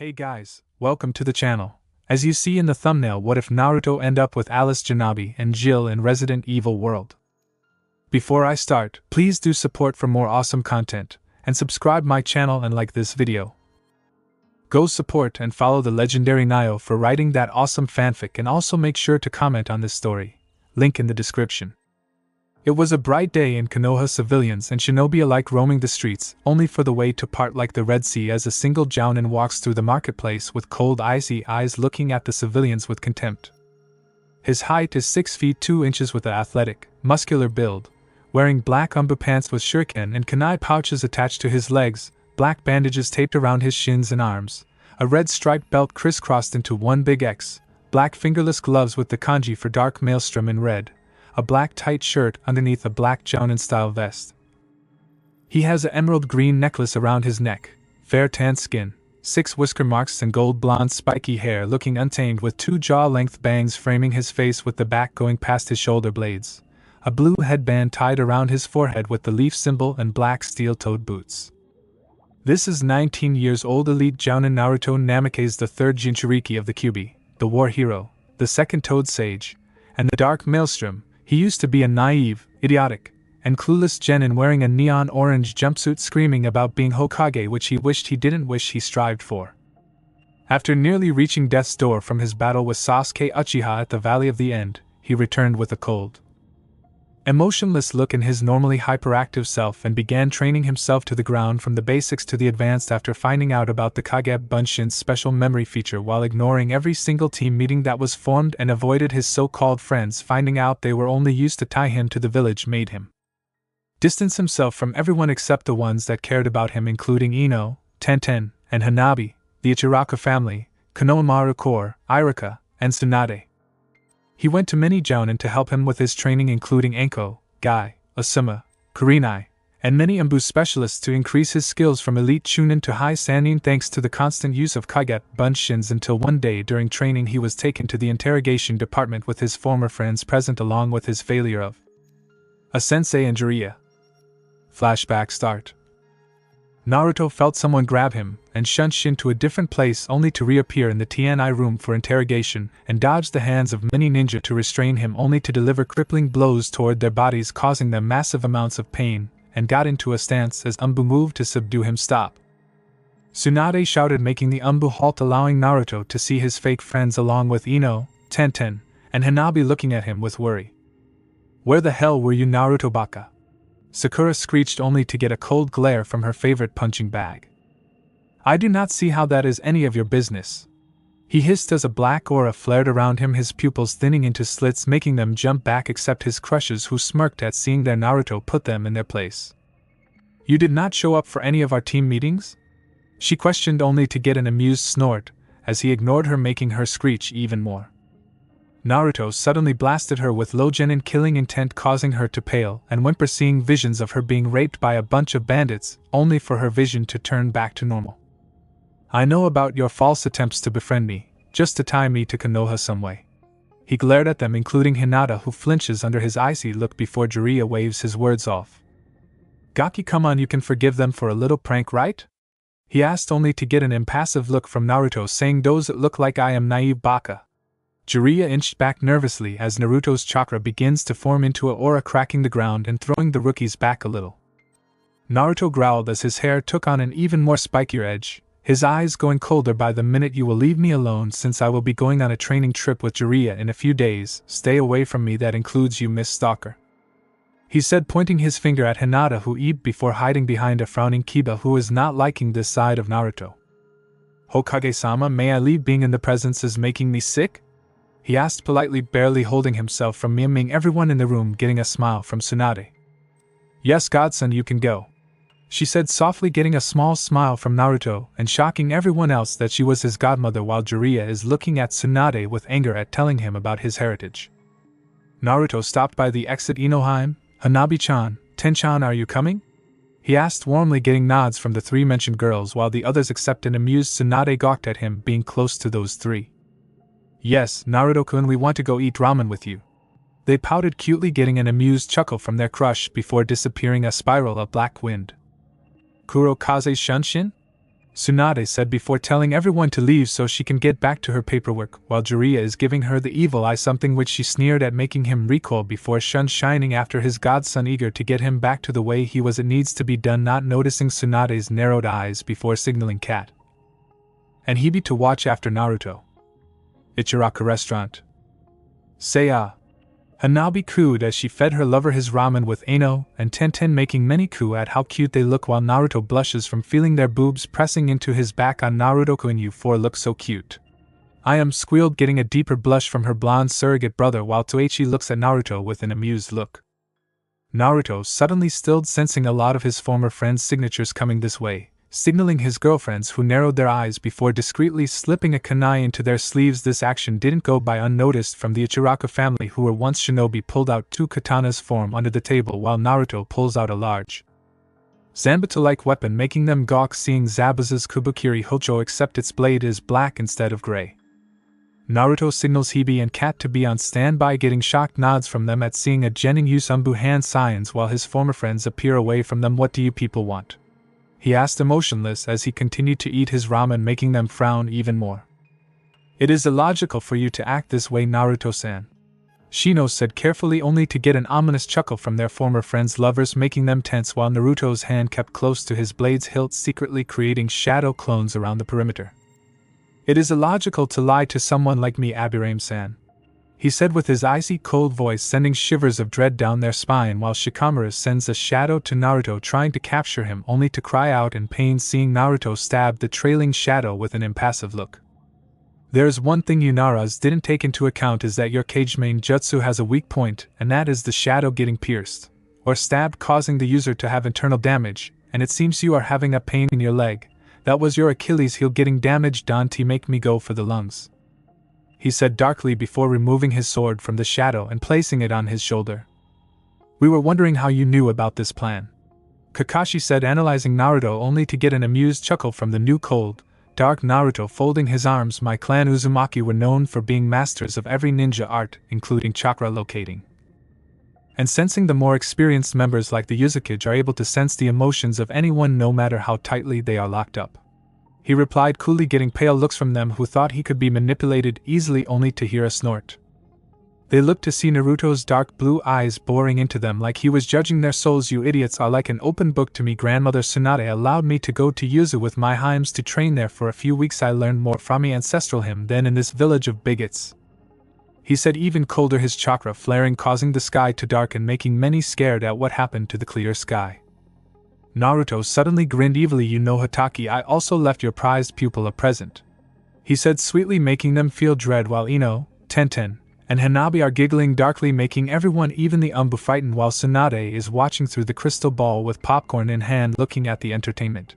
Hey guys, welcome to the channel. As you see in the thumbnail, what if Naruto end up with Alice Janabi and Jill in Resident Evil World? Before I start, please do support for more awesome content, and subscribe my channel and like this video. Go support and follow the Legendary-Nioh for writing that awesome fanfic, and also make sure to comment on this story. Link in the description. It was a bright day in Konoha. Civilians and shinobi alike roaming the streets, only for the way to part like the Red Sea as a single jounin walks through the marketplace with cold icy eyes looking at the civilians with contempt. His height is 6 feet 2 inches with an athletic, muscular build, wearing black umbu pants with shuriken and kunai pouches attached to his legs, black bandages taped around his shins and arms, a red striped belt crisscrossed into one big X, black fingerless gloves with the kanji for dark maelstrom in red, a black tight shirt underneath a black jounin-style vest. He has an emerald green necklace around his neck, fair tan skin, 6 whisker marks and gold blonde spiky hair looking untamed with 2 jaw-length bangs framing his face with the back going past his shoulder blades, a blue headband tied around his forehead with the leaf symbol and black steel-toed boots. This is 19 years old elite jounin Naruto Namikaze, the 3rd Jinchuriki of the Kyuubi, the war hero, the 2nd Toad Sage, and the Dark Maelstrom. He used to be a naive, idiotic, and clueless genin wearing a neon orange jumpsuit screaming about being Hokage, which he wished he didn't wish he strived for. After nearly reaching death's door from his battle with Sasuke Uchiha at the Valley of the End, he returned with a cold, emotionless look in his normally hyperactive self and began training himself to the ground from the basics to the advanced after finding out about the Kage Bunshin's special memory feature while ignoring every single team meeting that was formed and avoided his so-called friends finding out they were only used to tie him to the village made him distance himself from everyone except the ones that cared about him, including Ino, Tenten, and Hanabi, the Ichiraka family, Konohamaru Core, Irika, and Tsunade. He went to many jounin to help him with his training, including Anko, Gai, Asuma, Kurenai, and many Umbu specialists to increase his skills from elite chunin to high sannin thanks to the constant use of Kage Bunshins, until one day during training he was taken to the interrogation department with his former friends present along with his failure of a sensei and Jiraiya. Flashback start. Naruto felt someone grab him and shunch into a different place only to reappear in the TNI room for interrogation and dodge the hands of many ninja to restrain him only to deliver crippling blows toward their bodies causing them massive amounts of pain, and got into a stance as Umbu moved to subdue him. Stop! Tsunade shouted, making the Umbu halt, allowing Naruto to see his fake friends along with Ino, Tenten, and Hanabi looking at him with worry. "Where the hell were you, Naruto Baka?" Sakura screeched only to get a cold glare from her favorite punching bag. "I do not see how that is any of your business," he hissed as a black aura flared around him, his pupils thinning into slits making them jump back except his crushes, who smirked at seeing their Naruto put them in their place. "You did not show up for any of our team meetings?" she questioned only to get an amused snort as he ignored her, making her screech even more. Naruto suddenly blasted her with low genin killing intent, causing her to pale and whimper, seeing visions of her being raped by a bunch of bandits, only for her vision to turn back to normal. "I know about your false attempts to befriend me, just to tie me to Konoha some way." He glared at them, including Hinata, who flinches under his icy look before Jiraiya waves his words off. "Gaki, come on, you can forgive them for a little prank, right?" he asked, only to get an impassive look from Naruto saying, "Does it look like I am naive, Baka?" Jiraiya inched back nervously as Naruto's chakra begins to form into an aura, cracking the ground and throwing the rookies back a little. Naruto growled as his hair took on an even more spikier edge, his eyes going colder by the minute. "You will leave me alone, since I will be going on a training trip with Jiraiya in a few days. Stay away from me, that includes you, Miss Stalker," he said, pointing his finger at Hinata, who ebbed before hiding behind a frowning Kiba who was not liking this side of Naruto. "Hokage-sama, may I leave? Being in the presence is making me sick?" he asked politely, barely holding himself from miming everyone in the room, getting a smile from Tsunade. "Yes, godson, you can go," she said softly, getting a small smile from Naruto and shocking everyone else that she was his godmother, while Jiraiya is looking at Tsunade with anger at telling him about his heritage. Naruto stopped by the exit. "Inohime, Hanabi-chan, Ten-chan, are you coming?" he asked warmly, getting nods from the 3 mentioned girls, while the others, except an amused Tsunade, gawked at him being close to those 3. "Yes, Naruto-kun, we want to go eat ramen with you," they pouted cutely, getting an amused chuckle from their crush before disappearing a spiral of black wind. "Kurokaze Shunshin?" Tsunade said before telling everyone to leave so she can get back to her paperwork, while Jiraiya is giving her the evil eye, something which she sneered at, making him recoil before shining after his godson, eager to get him back to the way he was. It needs to be done, not noticing Tsunade's narrowed eyes before signaling Kat and Hebe to watch after Naruto. Ichiraka restaurant. Seiya. Hanabi cooed as she fed her lover his ramen with Ano and Tenten, making many coo at how cute they look, while Naruto blushes from feeling their boobs pressing into his back on Naruto-kun. You four look so cute. I am, squealed, getting a deeper blush from her blonde surrogate brother, while Toichi looks at Naruto with an amused look. Naruto suddenly stilled, sensing a lot of his former friends' signatures coming this way, signaling his girlfriends, who narrowed their eyes before discreetly slipping a kunai into their sleeves. This action didn't go by unnoticed from the Ichiraka family, who were once shinobi. Pulled out two katanas form under the table, while Naruto pulls out a large Zanbato-like weapon, making them gawk seeing Zabuza's Kubukiri Hocho, except its blade is black instead of gray. Naruto signals Hebe and Kat to be on standby, getting shocked nods from them at seeing a Genin Usumbu hand signs, while his former friends appear away from them. What do you people want? He asked, emotionless as he continued to eat his ramen, making them frown even more. It is illogical for you to act this way, Naruto-san, Shino said carefully, only to get an ominous chuckle from their former friends' lovers, making them tense, while Naruto's hand kept close to his blade's hilt, secretly creating shadow clones around the perimeter. It is illogical to lie to someone like me, Abirame-san, he said with his icy cold voice sending shivers of dread down their spine, while Shikamaru sends a shadow to Naruto trying to capture him, only to cry out in pain seeing Naruto stab the trailing shadow with an impassive look. There's one thing you Naras didn't take into account, is that your cage main jutsu has a weak point, and that is the shadow getting pierced or stabbed, causing the user to have internal damage, and it seems you are having a pain in your leg. That was your Achilles heel getting damaged. Don't make me go for the lungs, he said darkly before removing his sword from the shadow and placing it on his shoulder. We were wondering how you knew about this plan, Kakashi said, analyzing Naruto, only to get an amused chuckle from the new cold, dark Naruto folding his arms. My clan Uzumaki were known for being masters of every ninja art, including chakra locating and sensing. The more experienced members like the Uzukage are able to sense the emotions of anyone, no matter how tightly they are locked up, he replied coolly, getting pale looks from them who thought he could be manipulated easily, only to hear a snort. They looked to see Naruto's dark blue eyes boring into them like he was judging their souls. You idiots are like an open book to me. Grandmother Tsunade allowed me to go to Yuzu with my harems to train there for a few weeks. I learned more from my ancestral him than in this village of bigots, he said, even colder, his chakra flaring, causing the sky to darken, making many scared at what happened to the clear sky. Naruto suddenly grinned evilly. You know, Hataki, I also left your prized pupil a present, he said sweetly, making them feel dread, while Ino, Tenten, and Hanabi are giggling darkly, making everyone, even the Umbu, frightened, while Tsunade is watching through the crystal ball with popcorn in hand, looking at the entertainment.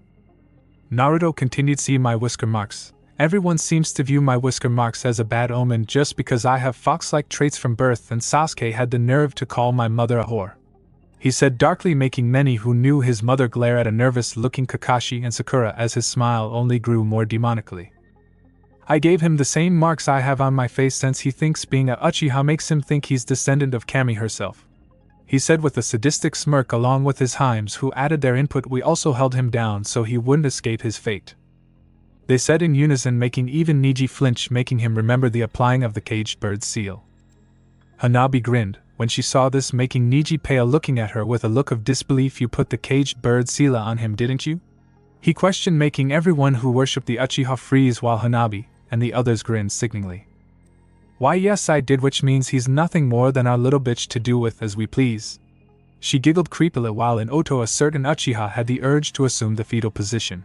Naruto continued, see my whisker marks. Everyone seems to view my whisker marks as a bad omen just because I have fox-like traits from birth, and Sasuke had the nerve to call my mother a whore, he said darkly, making many who knew his mother glare at a nervous-looking Kakashi and Sakura as his smile only grew more demonically. I gave him the same marks I have on my face, since he thinks being a Uchiha makes him think he's descendant of Kami herself, he said with a sadistic smirk, along with his harems who added their input. We also held him down so he wouldn't escape his fate, they said in unison, making even Niji flinch, making him remember the applying of the caged bird seal. Hanabi grinned when she saw this, making Niji pale, looking at her with a look of disbelief. You put the caged bird seal on him, didn't you? He questioned, making everyone who worshipped the Uchiha freeze, while Hanabi and the others grinned sickeningly. Why, yes, I did, which means he's nothing more than our little bitch to do with as we please, she giggled creepily, while in Oto a certain Uchiha had the urge to assume the fetal position.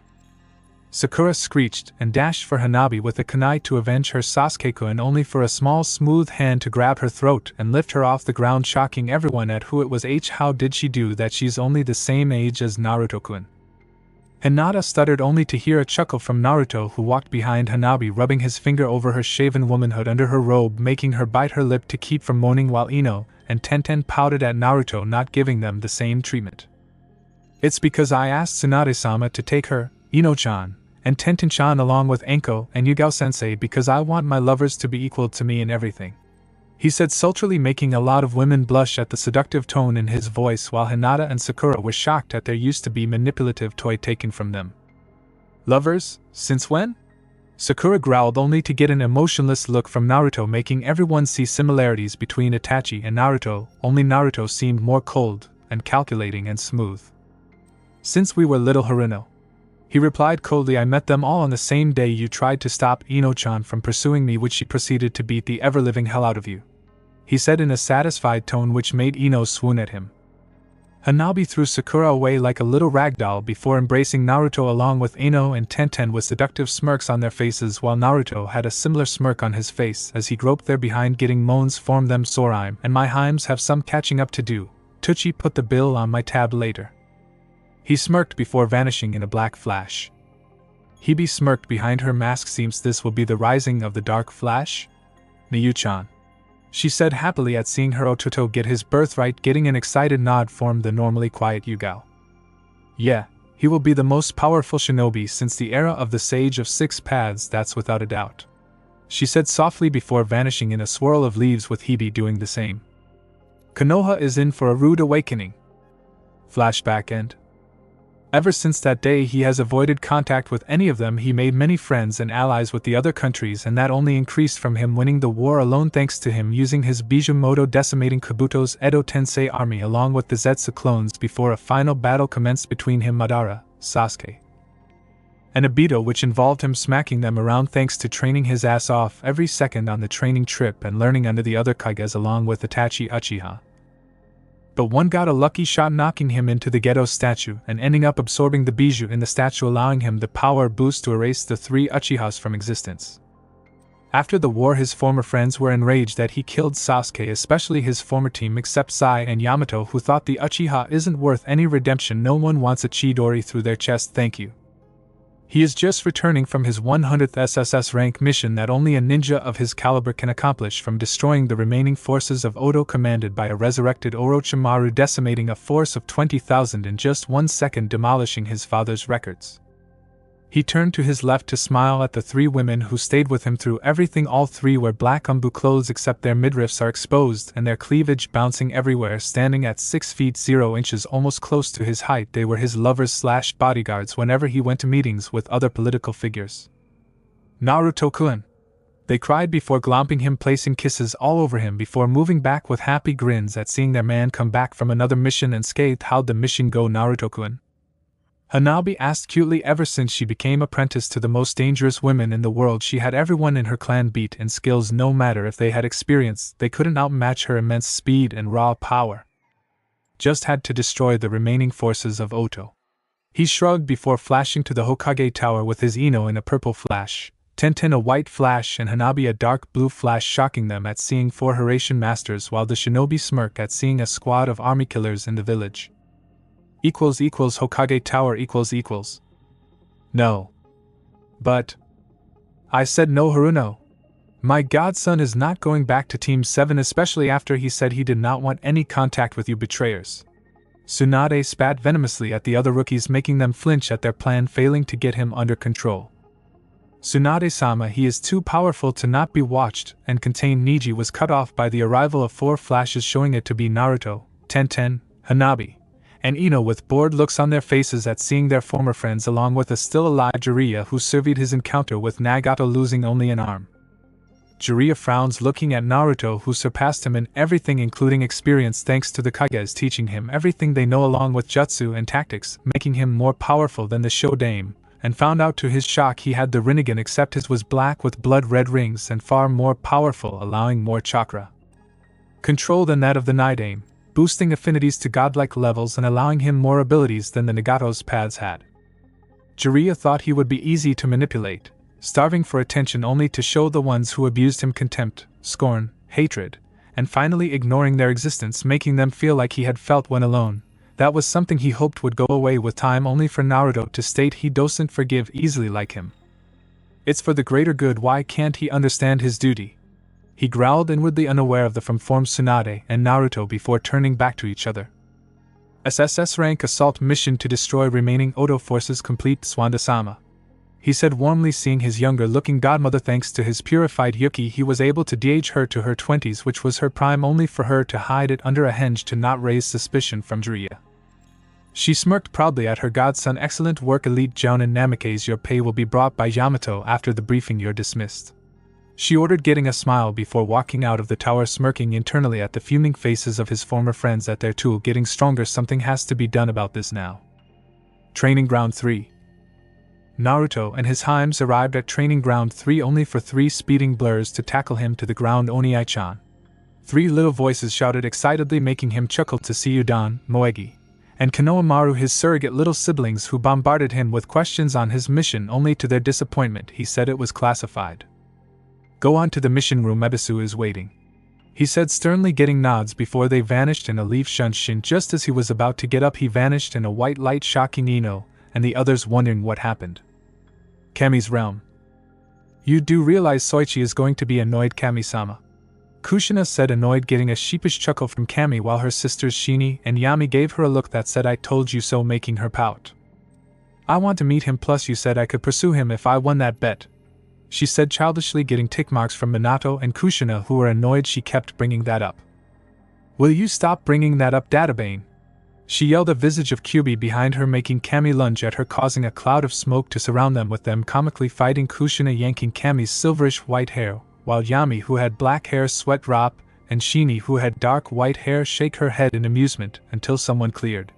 Sakura screeched and dashed for Hanabi with a kunai to avenge her Sasuke-kun, only for a small smooth hand to grab her throat and lift her off the ground, shocking everyone at who it was. How did she do that? She's only the same age as Naruto-kun. Hinata stuttered, only to hear a chuckle from Naruto, who walked behind Hanabi, rubbing his finger over her shaven womanhood under her robe, making her bite her lip to keep from moaning, while Ino and Tenten pouted at Naruto not giving them the same treatment. It's because I asked Tsunade-sama to take her, Ino-chan, and Tenten-chan along with Anko and Yugao-sensei, because I want my lovers to be equal to me in everything, he said sultrily, making a lot of women blush at the seductive tone in his voice, while Hinata and Sakura were shocked at their used to be manipulative toy taken from them. Lovers? Since when? Sakura growled only to get an emotionless look from Naruto, making everyone see similarities between Itachi and Naruto, only Naruto seemed more cold and calculating and smooth. Since we were little Haruno. He replied coldly. I met them all on the same day you tried to stop Ino-chan from pursuing me, which she proceeded to beat the ever-living hell out of you. He said in a satisfied tone which made Ino swoon at him. Hanabi threw Sakura away like a little ragdoll before embracing Naruto along with Ino and Tenten with seductive smirks on their faces, while Naruto had a similar smirk on his face as he groped there behind. Getting moans form them Soraim and my Heims have some catching up to do. Tucci put the bill on my tab later. He smirked before vanishing in a black flash. Hebe smirked behind her mask. Seems this will be the rising of the dark flash? Nioh-chan, she said happily at seeing her Ototo get his birthright. Getting an excited nod formed the normally quiet Yugao. Yeah, he will be the most powerful shinobi since the era of the Sage of Six Paths, that's without a doubt, she said softly before vanishing in a swirl of leaves with Hebe doing the same. Konoha is in for a rude awakening. Flashback end. Ever since that day he has avoided contact with any of them. He made many friends and allies with the other countries, and that only increased from him winning the war alone, thanks to him using his Bijoumoto decimating Kabuto's Edo Tensei army along with the Zetsu clones before a final battle commenced between him, Madara, Sasuke, and Obito, which involved him smacking them around thanks to training his ass off every second on the training trip and learning under the other Kages along with Itachi Uchiha. But one got a lucky shot knocking him into the Geto statue and ending up absorbing the bijou in the statue, allowing him the power boost to erase the three Uchihas from existence. After the war his former friends were enraged that he killed Sasuke, especially his former team except Sai and Yamato, who thought the Uchiha isn't worth any redemption. No one wants a Chidori through their chest, thank you. He is just returning from his 100th SSS rank mission that only a ninja of his caliber can accomplish, from destroying the remaining forces of Odo commanded by a resurrected Orochimaru, decimating a force of 20,000 in just 1 second, demolishing his father's records. He turned to his left to smile at the three women who stayed with him through everything. All three wear black umbu clothes except their midriffs are exposed and their cleavage bouncing everywhere. Standing at 6 feet 0 inches, almost close to his height, they were his lovers/bodyguards whenever he went to meetings with other political figures. Naruto-kun! They cried before glomping him, placing kisses all over him before moving back with happy grins at seeing their man come back from another mission and scathed. How'd the mission go, Naruto-kun? Hanabi asked cutely. Ever since she became apprentice to the most dangerous women in the world, she had everyone in her clan beat in skills. No matter if they had experience, they couldn't outmatch her immense speed and raw power. Just had to destroy the remaining forces of Oto. He shrugged before flashing to the Hokage Tower with his Ino in a purple flash, Tenten a white flash, and Hanabi a dark blue flash, shocking them at seeing 4 Hiraishin masters, while the shinobi smirk at seeing a squad of army killers in the village. Hokage Tower . No. But I said no, Haruno. My godson is not going back to Team 7, especially after he said he did not want any contact with you betrayers. Tsunade spat venomously at the other rookies, making them flinch at their plan failing to get him under control. Tsunade-sama, he is too powerful to not be watched, and contained. Niji was cut off by the arrival of 4 flashes, showing it to be Naruto, Tenten, Hanabi, and Ino, with bored looks on their faces at seeing their former friends, along with a still-alive Jiraiya who surveyed his encounter with Nagato, losing only an arm. Jiraiya frowns looking at Naruto, who surpassed him in everything including experience thanks to the Kages teaching him everything they know along with jutsu and tactics, making him more powerful than the Shodaime, and found out to his shock he had the Rinnegan except his was black with blood-red rings and far more powerful, allowing more chakra control than that of the Nidaime, boosting affinities to godlike levels and allowing him more abilities than the Nagato's paths had. Jiraiya thought he would be easy to manipulate, starving for attention only to show the ones who abused him contempt, scorn, hatred, and finally ignoring their existence, making them feel like he had felt when alone. That was something he hoped would go away with time, only for Naruto to state he doesn't forgive easily like him. It's for the greater good, why can't he understand his duty? He growled, inwardly unaware of the from Tsunade and Naruto before turning back to each other. SSS rank assault mission to destroy remaining Odo forces complete, Swanda-sama, he said warmly, seeing his younger-looking godmother. Thanks to his purified Yuki, he was able to de-age her to her 20s, which was her prime, only for her to hide it under a henge to not raise suspicion from Jiraiya. She smirked proudly at her godson. Excellent work, elite Jounin Namikaze. Your pay will be brought by Yamato after the briefing. You're dismissed. She ordered, getting a smile before walking out of the tower, smirking internally at the fuming faces of his former friends at their tool getting stronger. Something has to be done about this now. Training Ground 3. Naruto and his harems arrived at Training Ground 3 only for 3 speeding blurs to tackle him to the ground. Oni-chan. 3 little voices shouted excitedly, making him chuckle to see Udon, Moegi, and Konoha Maru, his surrogate little siblings, who bombarded him with questions on his mission. Only to their disappointment, he said it was classified. Go on to the mission room, Ebisu is waiting, he said sternly, getting nods before they vanished in a leaf. Shunshin. Just as he was about to get up, he vanished in a white light, shocking Ino and the others, wondering what happened. Kami's realm. You do realize Soichi is going to be annoyed, Kami-sama? Kushina said, annoyed, getting a sheepish chuckle from Kami, while her sisters Shini and Yami gave her a look that said I told you so, making her pout. I want to meet him, plus you said I could pursue him if I won that bet, she said childishly, getting tick marks from Minato and Kushina, who were annoyed she kept bringing that up. Will you stop bringing that up, Databane? She yelled, a visage of Kyuubi behind her, making Kami lunge at her, causing a cloud of smoke to surround them, with them comically fighting. Kushina yanking Kami's silverish white hair, while Yami, who had black hair, sweat drop, and Shini, who had dark white hair, shake her head in amusement until someone cleared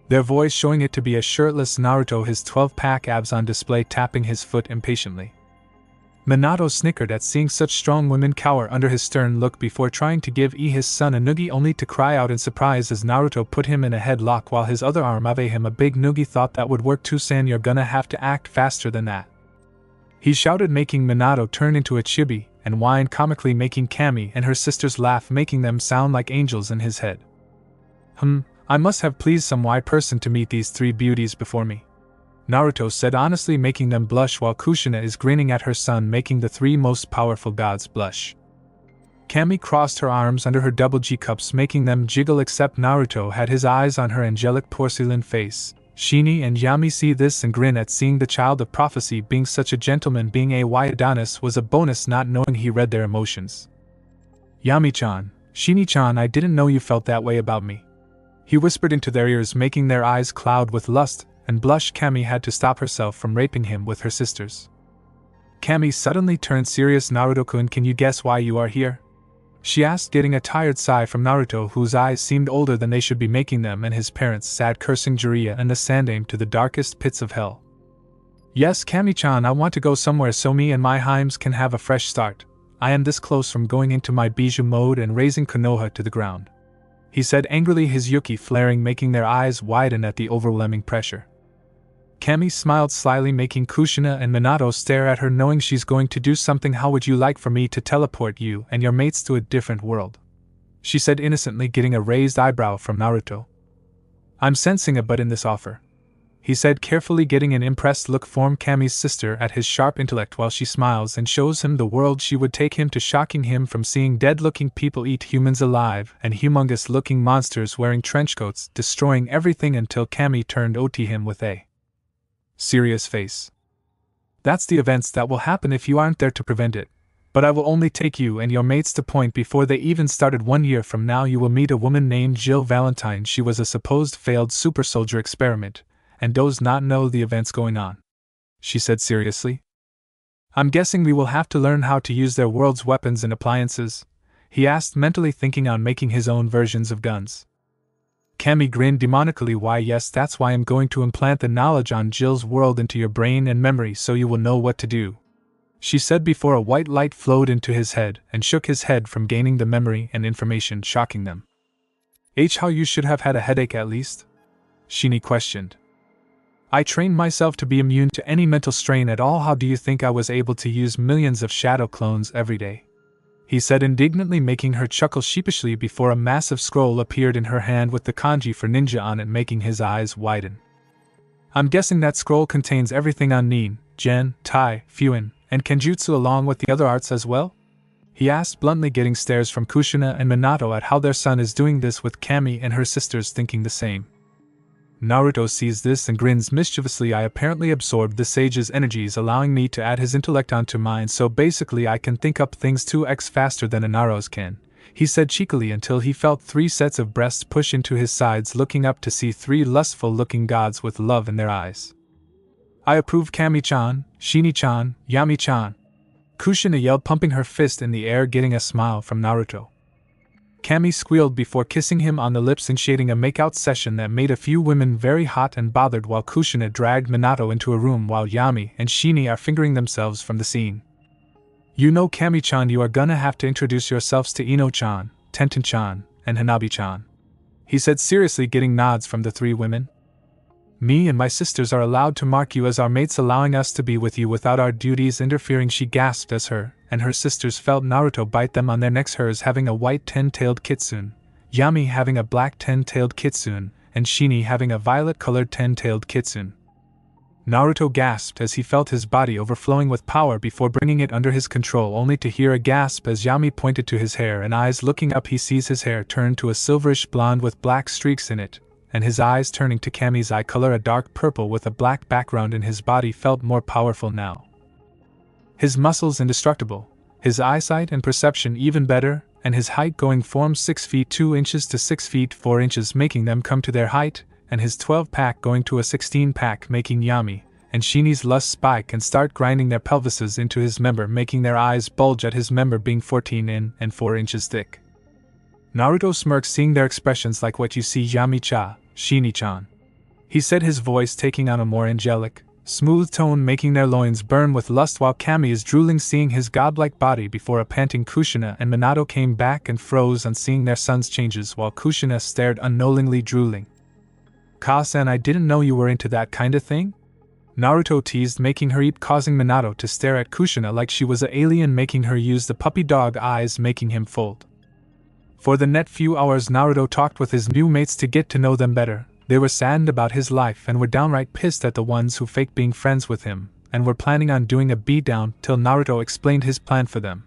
their voice, showing it to be a shirtless Naruto, his 12-pack abs on display, tapping his foot impatiently. Minato snickered at seeing such strong women cower under his stern look before trying to give his son a noogie, only to cry out in surprise as Naruto put him in a headlock while his other arm gave him a big noogie. Thought that would work too, San? You're gonna have to act faster than that, he shouted, making Minato turn into a chibi and whine comically, making Kami and her sisters laugh, making them sound like angels in his head. I must have pleased some wise person to meet these 3 beauties before me, Naruto said honestly, making them blush, while Kushina is grinning at her son, making the 3 most powerful gods blush. Kami crossed her arms under her double G cups, making them jiggle, except Naruto had his eyes on her angelic porcelain face. Shini and Yami see this and grin at seeing the child of prophecy being such a gentleman. Being a Adonis was a bonus, not knowing he read their emotions. Yami-chan, Shini-chan, I didn't know you felt that way about me, he whispered into their ears, making their eyes cloud with lust and blush. Kami had to stop herself from raping him with her sisters. Kami suddenly turned serious. Naruto-kun, can you guess why you are here? She asked, getting a tired sigh from Naruto, whose eyes seemed older than they should be, making them and his parents sad, cursing Jiraiya and the Sandaime to the darkest pits of hell. Yes, Kami-chan, I want to go somewhere so me and my harems can have a fresh start. I am this close from going into my bijou mode and razing Konoha to the ground, he said angrily, his yuki flaring, making their eyes widen at the overwhelming pressure. Kami smiled slyly, making Kushina and Minato stare at her, knowing she's going to do something. How would you like for me to teleport you and your mates to a different world? She said innocently, getting a raised eyebrow from Naruto. I'm sensing a but in this offer, he said carefully, getting an impressed look from Kami's sister at his sharp intellect while she smiles and shows him the world she would take him to, shocking him from seeing dead-looking people eat humans alive and humongous-looking monsters wearing trenchcoats, destroying everything until Kami turned to him with a serious face. That's the events that will happen if you aren't there to prevent it. But I will only take you and your mates to point before they even started. 1 year from now you will meet a woman named Jill Valentine. She was a supposed failed super soldier experiment, and does not know the events going on, she said seriously. I'm guessing we will have to learn how to use their world's weapons and appliances, he asked, mentally thinking on making his own versions of guns. Kami grinned demonically. Why yes, that's why I'm going to implant the knowledge on Jill's world into your brain and memory so you will know what to do, she said before a white light flowed into his head and shook his head from gaining the memory and information, shocking them. How you should have had a headache at least? Shini questioned. I trained myself to be immune to any mental strain at all. How do you think I was able to use millions of shadow clones every day? He said indignantly, making her chuckle sheepishly before a massive scroll appeared in her hand with the kanji for ninja on it, making his eyes widen. I'm guessing that scroll contains everything on Nin, Gen, Tai, Fuin, and Kenjutsu along with the other arts as well? He asked bluntly, getting stares from Kushina and Minato at how their son is doing this, with Kami and her sisters thinking the same. Naruto sees this and grins mischievously. I apparently absorbed the sage's energies, allowing me to add his intellect onto mine, so basically I can think up things 2x faster than Inaros can, he said cheekily until he felt 3 sets of breasts push into his sides, looking up to see 3 lustful-looking gods with love in their eyes. I approve, Kami-chan, Shini-chan, Yami-chan, Kushina yelled, pumping her fist in the air, getting a smile from Naruto. Kami squealed before kissing him on the lips, initiating a make-out session that made a few women very hot and bothered, while Kushina dragged Minato into a room while Yami and Shini are fingering themselves from the scene. You know, Kami-chan, you are gonna have to introduce yourselves to Ino-chan, Tenten-chan, and Hanabi-chan, he said seriously, getting nods from the 3 women. Me and my sisters are allowed to mark you as our mates, allowing us to be with you without our duties interfering, she gasped as her and her sisters felt Naruto bite them on their necks, hers having a white 10-tailed kitsune, Yami having a black 10-tailed kitsune, and Shini having a violet-colored 10-tailed kitsune. Naruto gasped as he felt his body overflowing with power before bringing it under his control, only to hear a gasp as Yami pointed to his hair and eyes. Looking up, he sees his hair turn to a silverish blonde with black streaks in it, and his eyes turning to Kami's eye color, a dark purple with a black background, and his body felt more powerful now. His muscles indestructible, his eyesight and perception even better, and his height going from 6 feet 2 inches to 6 feet 4 inches, making them come to their height, and his 12-pack going to a 16-pack, making Yami and Shini's lust spike and start grinding their pelvises into his member, making their eyes bulge at his member being 14 in and 4 inches thick. Naruto smirked, seeing their expressions like what you see, Yami-cha, Shini-chan, he said, his voice taking on a more angelic, smooth tone, making their loins burn with lust, while Kami is drooling, seeing his godlike body before a panting Kushina and Minato came back and froze on seeing their son's changes, while Kushina stared unknowingly, drooling. Ka-san, I didn't know you were into that kind of thing? Naruto teased, making her eat, causing Minato to stare at Kushina like she was an alien, making her use the puppy dog eyes, making him fold. For the next few hours, Naruto talked with his new mates to get to know them better. They were saddened about his life and were downright pissed at the ones who faked being friends with him, and were planning on doing a beatdown till Naruto explained his plan for them.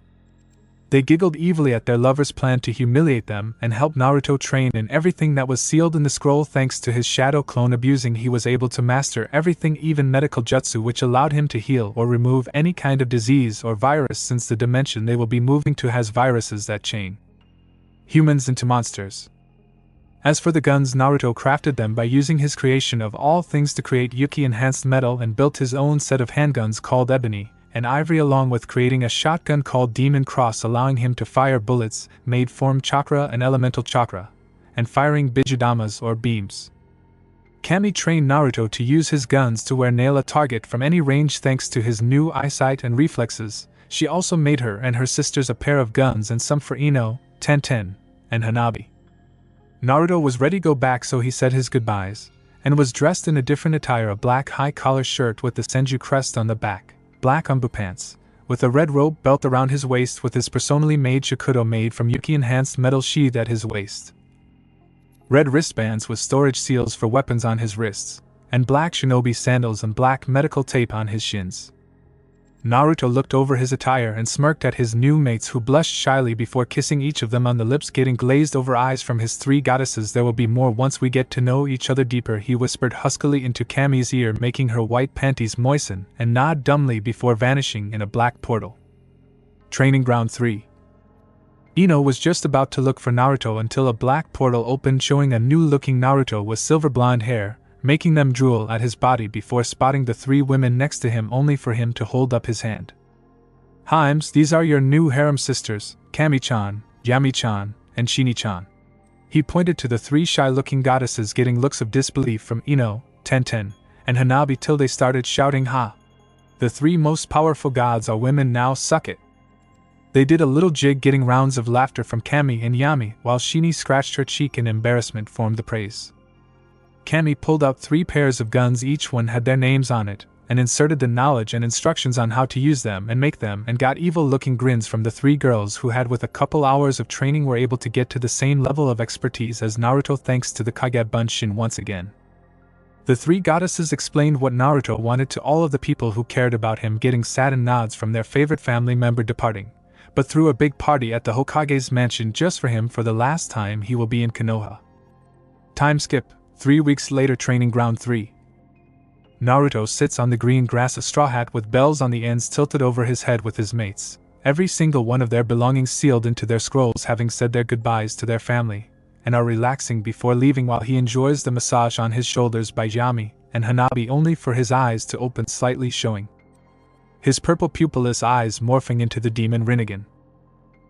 They giggled evilly at their lover's plan to humiliate them and help Naruto train in everything that was sealed in the scroll. Thanks to his shadow clone abusing, he was able to master everything, even medical jutsu, which allowed him to heal or remove any kind of disease or virus, since the dimension they will be moving to has viruses that chain humans into monsters. As for the guns, Naruto crafted them by using his creation of all things to create Yuki-enhanced metal, and built his own set of handguns called Ebony and Ivory, along with creating a shotgun called Demon Cross, allowing him to fire bullets made from chakra and elemental chakra, and firing bijudamas or beams. Kami trained Naruto to use his guns to nail a target from any range thanks to his new eyesight and reflexes. She also made her and her sisters a pair of guns and some for Ino, Tenten, and Hanabi. Naruto was ready to go back, so he said his goodbyes, and was dressed in a different attire, a black high-collar shirt with the Senju crest on the back, black umbu pants, with a red rope belt around his waist, with his personally made shakudo made from Yuki-enhanced metal sheathed at his waist. Red wristbands with storage seals for weapons on his wrists, and black shinobi sandals and black medical tape on his shins. Naruto looked over his attire and smirked at his new mates, who blushed shyly before kissing each of them on the lips, getting glazed over eyes from his 3 goddesses. There will be more once we get to know each other deeper, he whispered huskily into Kami's ear, making her white panties moisten and nod dumbly before vanishing in a black portal. Training Ground 3. Ino was just about to look for Naruto until a black portal opened, showing a new-looking Naruto with silver blonde hair, making them drool at his body before spotting the 3 women next to him, only for him to hold up his hand. Himes, these are your new harem sisters, Kami-chan, Yami-chan, and Shini-chan. He pointed to the 3 shy-looking goddesses, getting looks of disbelief from Ino, Tenten, and Hanabi till they started shouting ha. The 3 most powerful gods are women now, suck it. They did a little jig, getting rounds of laughter from Kami and Yami, while Shini scratched her cheek in embarrassment from the praise. Kami pulled out 3 pairs of guns, each one had their names on it, and inserted the knowledge and instructions on how to use them and make them, and got evil-looking grins from the 3 girls who had, with a couple hours of training, were able to get to the same level of expertise as Naruto thanks to the Kage Bunshin once again. The 3 goddesses explained what Naruto wanted to all of the people who cared about him, getting saddened nods from their favorite family member departing, but threw a big party at the Hokage's mansion just for him for the last time he will be in Konoha. Time skip. 3 weeks later. Training Ground 3. Naruto sits on the green grass, a straw hat with bells on the ends tilted over his head with his mates, every single one of their belongings sealed into their scrolls, having said their goodbyes to their family, and are relaxing before leaving while he enjoys the massage on his shoulders by Yami and Hanabi, only for his eyes to open slightly, showing his purple pupilless eyes morphing into the demon Rinnegan.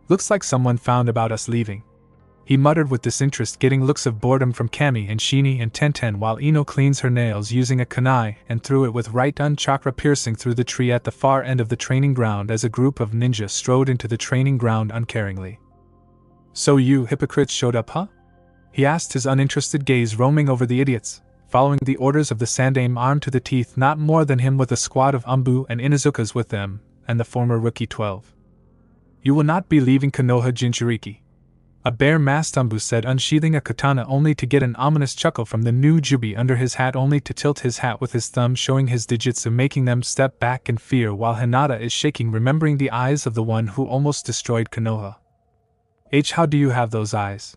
"Looks like someone found about us leaving," he muttered with disinterest, getting looks of boredom from Kami and Shini and Tenten while Ino cleans her nails using a kunai and threw it with right chakra piercing through the tree at the far end of the training ground as a group of ninja strode into the training ground uncaringly. "So you hypocrites showed up, huh?" he asked, his uninterested gaze roaming over the idiots, following the orders of the Sandaime armed to the teeth, not more than him, with a squad of Umbu and Inazukas with them, and the former rookie 12. "You will not be leaving Konoha, Jinchuriki," a bare-masked Umbu said, unsheathing a katana, only to get an ominous chuckle from the new Juubi under his hat, only to tilt his hat with his thumb, showing his digitsu, making them step back in fear, while Hinata is shaking, remembering the eyes of the one who almost destroyed Konoha. "How do you have those eyes?"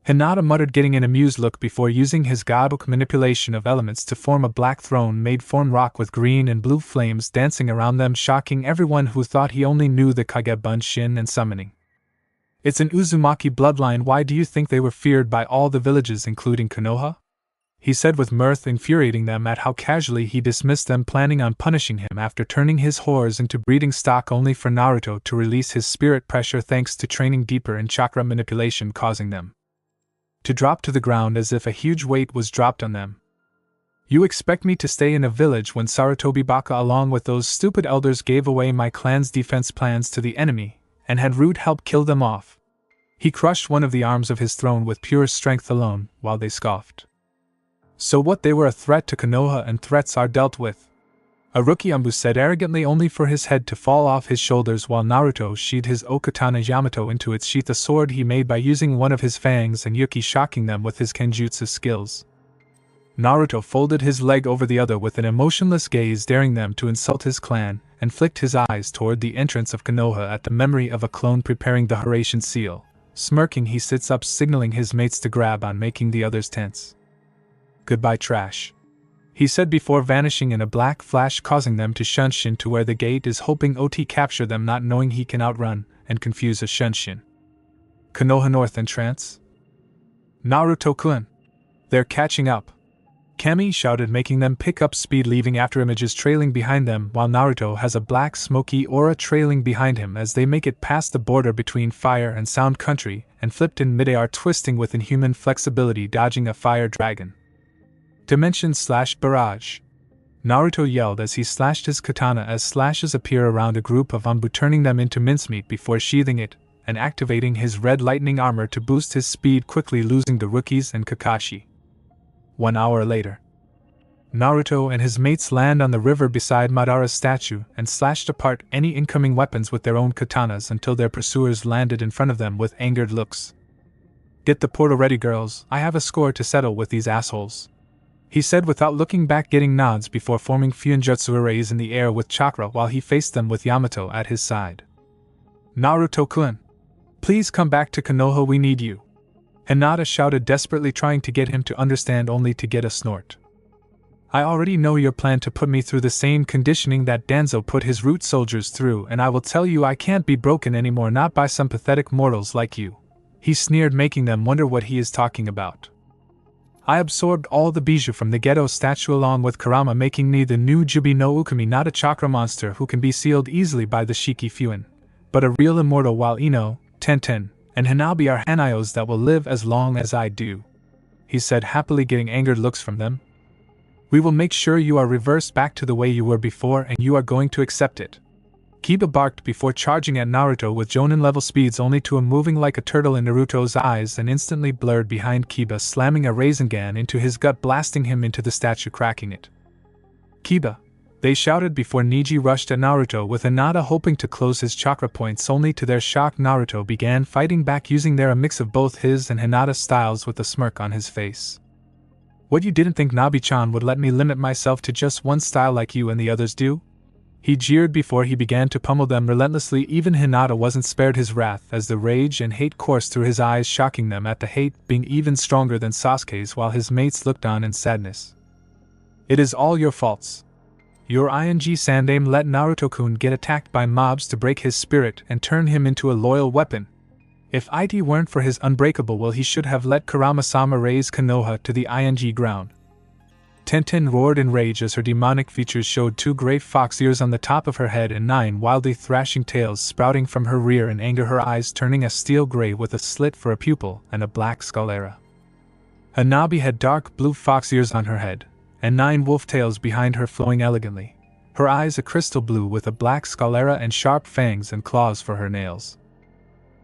Hinata muttered, getting an amused look before using his godbook manipulation of elements to form a black throne-made form rock with green and blue flames dancing around them, shocking everyone who thought he only knew the Kage Bunshin and summoning. "It's an Uzumaki bloodline. Why do you think they were feared by all the villages, including Konoha?" he said with mirth, infuriating them at how casually he dismissed them, planning on punishing him after turning his whores into breeding stock, only for Naruto to release his spirit pressure thanks to training deeper in chakra manipulation, causing them to drop to the ground as if a huge weight was dropped on them. "You expect me to stay in a village when Sarutobi Baka along with those stupid elders gave away my clan's defense plans to the enemy, and had rude help kill them off?" He crushed one of the arms of his throne with pure strength alone, while they scoffed. "So what, they were a threat to Konoha, and threats are dealt with," a rookie Umbu said arrogantly, only for his head to fall off his shoulders while Naruto sheathed his Okatana Yamato into its sheath, a sword he made by using one of his fangs, and Yuki shocking them with his kenjutsu skills. Naruto folded his leg over the other with an emotionless gaze, daring them to insult his clan, and flicked his eyes toward the entrance of Konoha at the memory of a clone preparing the Horatian seal. Smirking, he sits up, signaling his mates to grab on, making the others tense. "Goodbye, trash," he said before vanishing in a black flash, causing them to shunshin to where the gate is, hoping OT capture them, not knowing he can outrun and confuse a shunshin. "Konoha North entrance? Naruto-kun! They're catching up!" Kami shouted, making them pick up speed, leaving after images trailing behind them, while Naruto has a black smoky aura trailing behind him as they make it past the border between fire and sound country, and flipped in midair, twisting with inhuman flexibility, dodging a fire dragon. "Dimension/barrage!" Naruto yelled as he slashed his katana as slashes appear around a group of Umbu, turning them into mincemeat before sheathing it and activating his red lightning armor to boost his speed, quickly losing the rookies and Kakashi. 1 hour later, Naruto and his mates land on the river beside Madara's statue and slashed apart any incoming weapons with their own katanas until their pursuers landed in front of them with angered looks. "Get the portal ready, girls. I have a score to settle with these assholes," he said without looking back, getting nods before forming Fuinjutsu arrays in the air with chakra while he faced them with Yamato at his side. "Naruto-kun, please come back to Konoha, we need you," Hinata shouted, desperately trying to get him to understand, only to get a snort. "I already know your plan to put me through the same conditioning that Danzo put his root soldiers through, and I will tell you I can't be broken anymore, not by some pathetic mortals like you," he sneered, making them wonder what he is talking about. "I absorbed all the bijou from the Geto statue along with Kurama, making me the new Juubi No Ookami, not a chakra monster who can be sealed easily by the Shiki Fuin, but a real immortal, while Ino, Tenten, and Hanabi are hanayos that will live as long as I do," he said happily, getting angered looks from them. "We will make sure you are reversed back to the way you were before, and you are going to accept it." Kiba barked before charging at Naruto with Jonin-level speeds, only to him moving like a turtle in Naruto's eyes and instantly blurred behind Kiba, slamming a Rasengan into his gut, blasting him into the statue, cracking it. "Kiba!" they shouted before Niji rushed at Naruto with Hinata hoping to close his chakra points, only to their shock Naruto began fighting back, using there a mix of both his and Hinata's styles with a smirk on his face. "What, you didn't think Nabi-chan would let me limit myself to just one style like you and the others do?" he jeered before he began to pummel them relentlessly. Even Hinata wasn't spared his wrath as the rage and hate coursed through his eyes, shocking them at the hate being even stronger than Sasuke's, while his mates looked on in sadness. "It is all your faults," Your Sandame let Naruto-kun get attacked by mobs to break his spirit and turn him into a loyal weapon. If it weren't for his unbreakable will, he should have let Kurama-sama raise Konoha to the ground. Tenten roared in rage as her demonic features showed 2 great fox ears on the top of her head and 9 wildly thrashing tails sprouting from her rear in anger, her eyes turning a steel gray with a slit for a pupil and a black sclera. Hanabi had dark blue fox ears on her head, and 9 wolf tails behind her flowing elegantly, her eyes a crystal blue with a black sclera and sharp fangs and claws for her nails.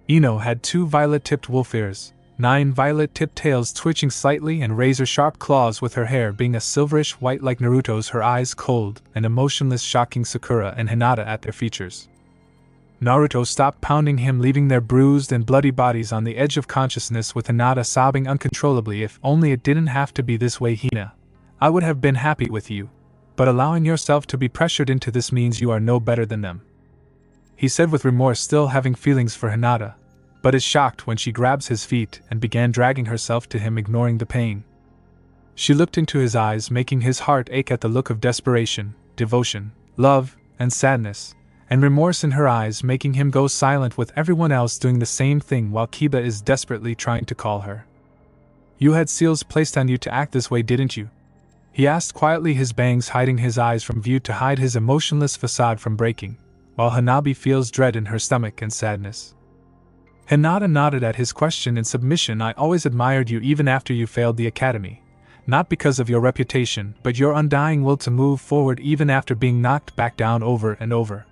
Ino had 2 violet-tipped wolf ears, 9 violet-tipped tails twitching slightly and razor-sharp claws with her hair being a silverish white like Naruto's, her eyes cold and emotionless, shocking Sakura and Hinata at their features. Naruto stopped pounding him, leaving their bruised and bloody bodies on the edge of consciousness with Hinata sobbing uncontrollably. If only it didn't have to be this way, Hina. I would have been happy with you, but allowing yourself to be pressured into this means you are no better than them. He said with remorse, still having feelings for Hinata, but is shocked when she grabs his feet and began dragging herself to him, ignoring the pain. She looked into his eyes, making his heart ache at the look of desperation, devotion, love, and sadness, and remorse in her eyes, making him go silent with everyone else doing the same thing while Kiba is desperately trying to call her. You had seals placed on you to act this way, didn't you? He asked quietly, his bangs hiding his eyes from view to hide his emotionless facade from breaking, while Hanabi feels dread in her stomach and sadness. Hinata nodded at his question in submission. I always admired you even after you failed the academy, not because of your reputation, but your undying will to move forward even after being knocked back down over and over.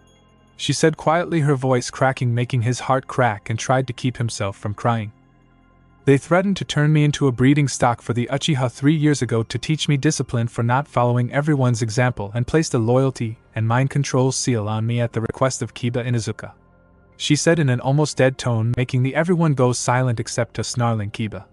She said quietly, her voice cracking, making his heart crack, and tried to keep himself from crying. They threatened to turn me into a breeding stock for the Uchiha 3 years ago to teach me discipline for not following everyone's example, and placed a loyalty and mind control seal on me at the request of Kiba Inuzuka. She said in an almost dead tone, making everyone go silent except a snarling Kiba.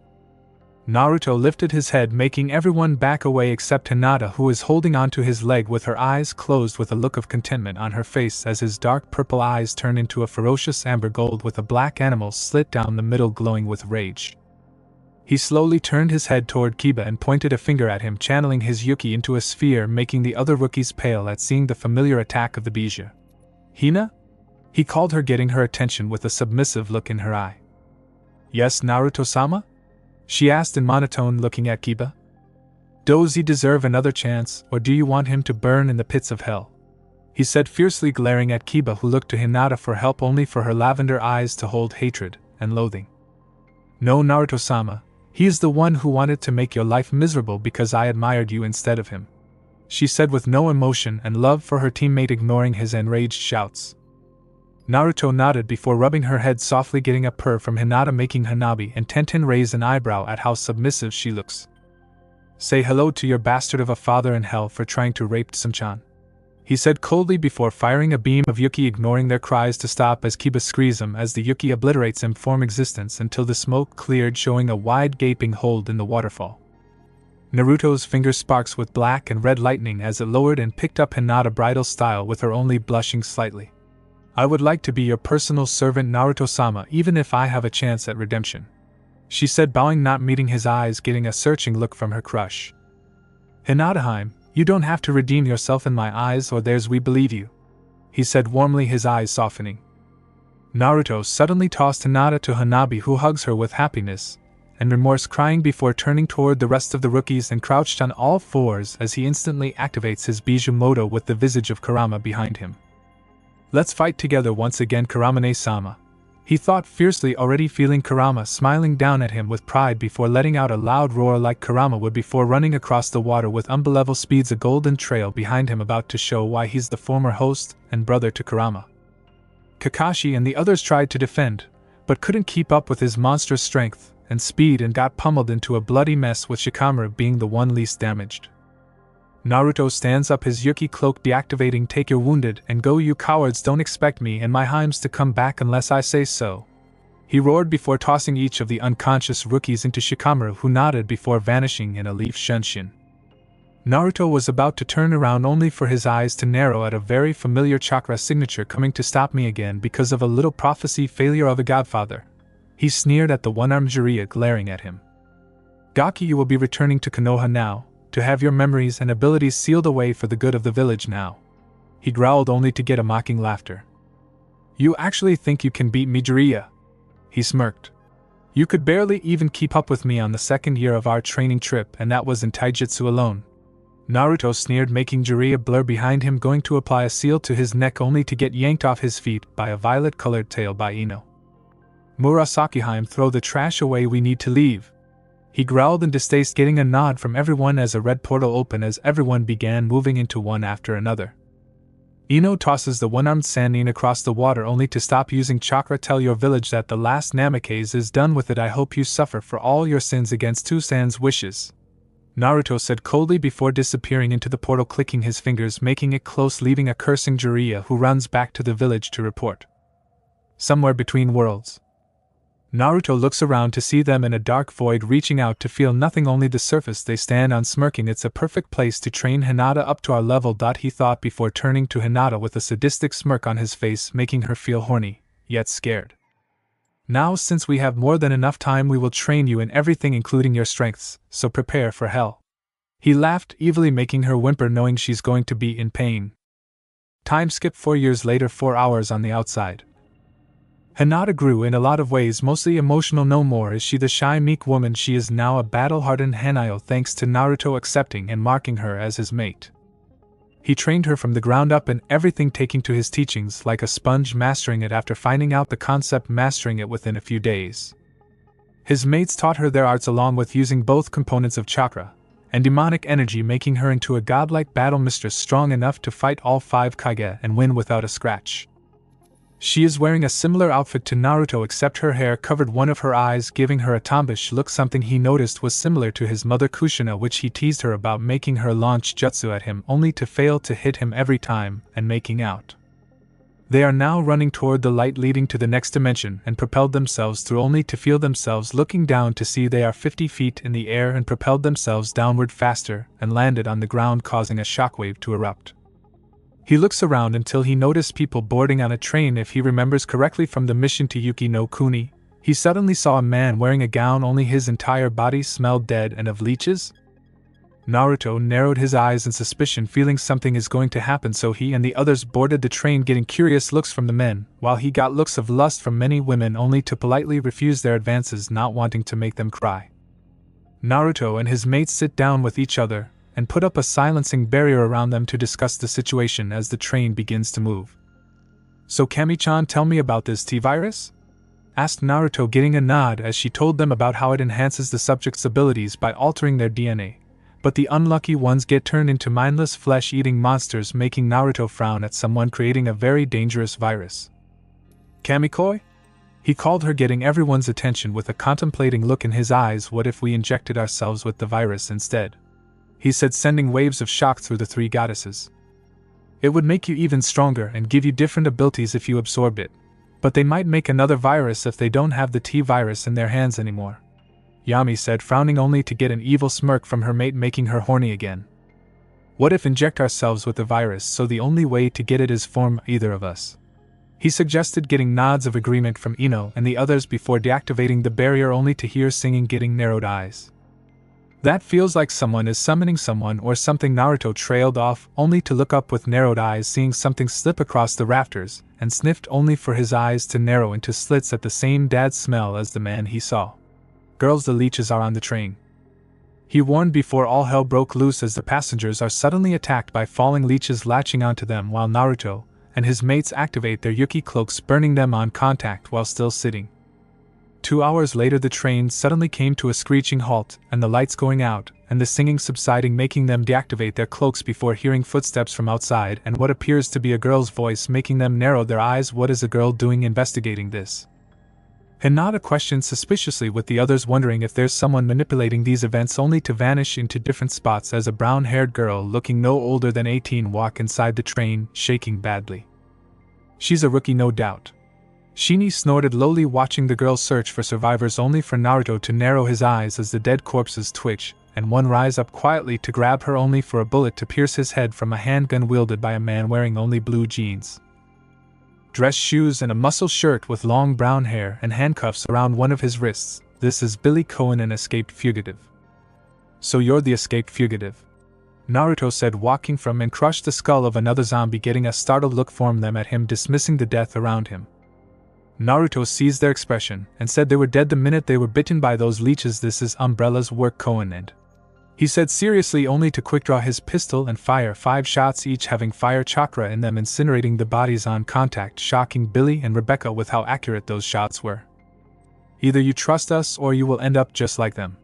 Naruto lifted his head, making everyone back away except Hinata, who was holding onto his leg with her eyes closed with a look of contentment on her face as his dark purple eyes turned into a ferocious amber gold with a black animal slit down the middle glowing with rage. He slowly turned his head toward Kiba and pointed a finger at him, channeling his Yuki into a sphere, making the other rookies pale at seeing the familiar attack of the Bija. Hina? He called her, getting her attention with a submissive look in her eye. Yes, Naruto-sama? She asked in monotone, looking at Kiba. Does he deserve another chance, or do you want him to burn in the pits of hell? He said fiercely, glaring at Kiba, who looked to Hinata for help, only for her lavender eyes to hold hatred and loathing. No, Naruto-sama, he is the one who wanted to make your life miserable because I admired you instead of him, she said with no emotion and love for her teammate, ignoring his enraged shouts. Naruto nodded before rubbing her head softly, getting a purr from Hinata, making Hanabi and Tenten raise an eyebrow at how submissive she looks. Say hello to your bastard of a father in hell for trying to rape Tsunchan, he said coldly before firing a beam of Yuki, ignoring their cries to stop as Kiba screams him as the Yuki obliterates him from existence until the smoke cleared, showing a wide gaping hole in the waterfall. Naruto's finger sparks with black and red lightning as it lowered and picked up Hinata bridal style, with her only blushing slightly. I would like to be your personal servant, Naruto-sama, even if I have a chance at redemption, she said, bowing, not meeting his eyes, getting a searching look from her crush. Hinata, you don't have to redeem yourself in my eyes, or theirs, we believe you, he said warmly, his eyes softening. Naruto suddenly tossed Hinata to Hanabi, who hugs her with happiness and remorse, crying before turning toward the rest of the rookies and crouched on all fours as he instantly activates his Bijuu with the visage of Kurama behind him. Let's fight together once again, Kuramane-sama, he thought fiercely, already feeling Kurama smiling down at him with pride before letting out a loud roar like Kurama would before running across the water with unbelievable speeds, a golden trail behind him about to show why he's the former host and brother to Kurama. Kakashi and the others tried to defend, but couldn't keep up with his monstrous strength and speed and got pummeled into a bloody mess, with Shikamaru being the one least damaged. Naruto stands up, his Yuki cloak deactivating. Take your wounded and go, you cowards, don't expect me and my Heims to come back unless I say so, he roared before tossing each of the unconscious rookies into Shikamaru, who nodded before vanishing in a leaf shunshin. Naruto was about to turn around only for his eyes to narrow at a very familiar chakra signature coming to stop me again because of a little prophecy failure of a godfather. He sneered at the one-armed Jiraiya glaring at him. Gaki, you will be returning to Konoha now, to have your memories and abilities sealed away for the good of the village now. He growled only to get a mocking laughter. You actually think you can beat me, Jiraiya? He smirked. You could barely even keep up with me on the second year of our training trip, and that was in taijutsu alone. Naruto sneered, making Jiraiya blur behind him, going to apply a seal to his neck only to get yanked off his feet by a violet-colored tail by Ino. Murasaki, throw the trash away, we need to leave. He growled in distaste, getting a nod from everyone as a red portal opened as everyone began moving into one after another. Ino tosses the one-armed Sannin across the water only to stop using chakra. Tell your village that the last Namikaze is done with it. I hope you suffer for all your sins against Tusan's wishes. Naruto said coldly before disappearing into the portal, clicking his fingers, making it close, leaving a cursing Jiraiya who runs back to the village to report. Somewhere between worlds. Naruto looks around to see them in a dark void, reaching out to feel nothing, only the surface they stand on, smirking. It's a perfect place to train Hinata up to our level, he thought before turning to Hinata with a sadistic smirk on his face, making her feel horny, yet scared. Now, since we have more than enough time, we will train you in everything including your strengths, so prepare for hell. He laughed evilly, making her whimper, knowing she's going to be in pain. Time skip 4 years later, 4 hours on the outside. Hinata grew in a lot of ways, mostly emotional. No more is she the shy, meek woman she is now, a battle-hardened hanabi, thanks to Naruto accepting and marking her as his mate. He trained her from the ground up in everything, taking to his teachings like a sponge, mastering it after finding out the concept, mastering it within a few days. His mates taught her their arts along with using both components of chakra and demonic energy, making her into a godlike battle mistress, strong enough to fight all 5 Kage and win without a scratch. She is wearing a similar outfit to Naruto, except her hair covered one of her eyes, giving her a tomboyish look, something he noticed was similar to his mother Kushina, which he teased her about, making her launch jutsu at him only to fail to hit him every time, and making out. They are now running toward the light leading to the next dimension and propelled themselves through only to feel themselves looking down to see they are 50 feet in the air, and propelled themselves downward faster and landed on the ground, causing a shockwave to erupt. He looks around until he noticed people boarding on a train. If he remembers correctly from the mission to Yuki no Kuni, he suddenly saw a man wearing a gown, only his entire body smelled dead and of leeches. Naruto narrowed his eyes in suspicion, feeling something is going to happen, so he and the others boarded the train, getting curious looks from the men, while he got looks of lust from many women only to politely refuse their advances, not wanting to make them cry. Naruto and his mates sit down with each other and put up a silencing barrier around them to discuss the situation as the train begins to move. So Kami-chan, tell me about this T-virus? Asked Naruto, getting a nod as she told them about how it enhances the subject's abilities by altering their DNA, but the unlucky ones get turned into mindless flesh-eating monsters, making Naruto frown at someone creating a very dangerous virus. Kamikoi? He called her, getting everyone's attention with a contemplating look in his eyes. What if we injected ourselves with the virus instead? He said, sending waves of shock through the 3 goddesses. It would make you even stronger and give you different abilities if you absorbed it, but they might make another virus if they don't have the T-virus in their hands anymore. Yami said, frowning only to get an evil smirk from her mate, making her horny again. What if inject ourselves with the virus, so the only way to get it is form either of us? He suggested, getting nods of agreement from Ino and the others before deactivating the barrier, only to hear singing, getting narrowed eyes. That feels like someone is summoning someone or something. Naruto trailed off, only to look up with narrowed eyes, seeing something slip across the rafters, and sniffed only for his eyes to narrow into slits at the same dead smell as the man he saw. Girls, the leeches are on the train. He warned before all hell broke loose as the passengers are suddenly attacked by falling leeches latching onto them, while Naruto and his mates activate their Yuki cloaks, burning them on contact while still sitting. 2 hours later, the train suddenly came to a screeching halt, and the lights going out, and the singing subsiding, making them deactivate their cloaks before hearing footsteps from outside and what appears to be a girl's voice, making them narrow their eyes. What is a girl doing investigating this? Hinata questioned suspiciously, with the others wondering if there's someone manipulating these events, only to vanish into different spots as a brown-haired girl looking no older than 18 walk inside the train, shaking badly. She's a rookie, no doubt. Shinji snorted lowly, watching the girl search for survivors, only for Naruto to narrow his eyes as the dead corpses twitch, and one rise up quietly to grab her, only for a bullet to pierce his head from a handgun wielded by a man wearing only blue jeans, dress shoes, and a muscle shirt with long brown hair and handcuffs around one of his wrists. This is Billy Cohen, an escaped fugitive. So you're the escaped fugitive, Naruto said, walking from and crushed the skull of another zombie, getting a startled look from them at him, dismissing the death around him. Naruto sees their expression and said they were dead the minute they were bitten by those leeches. This is Umbrella's work, Koen, and he said seriously, only to quick-draw his pistol and fire 5 shots, each having fire chakra in them, incinerating the bodies on contact, shocking Billy and Rebecca with how accurate those shots were. Either you trust us or you will end up just like them,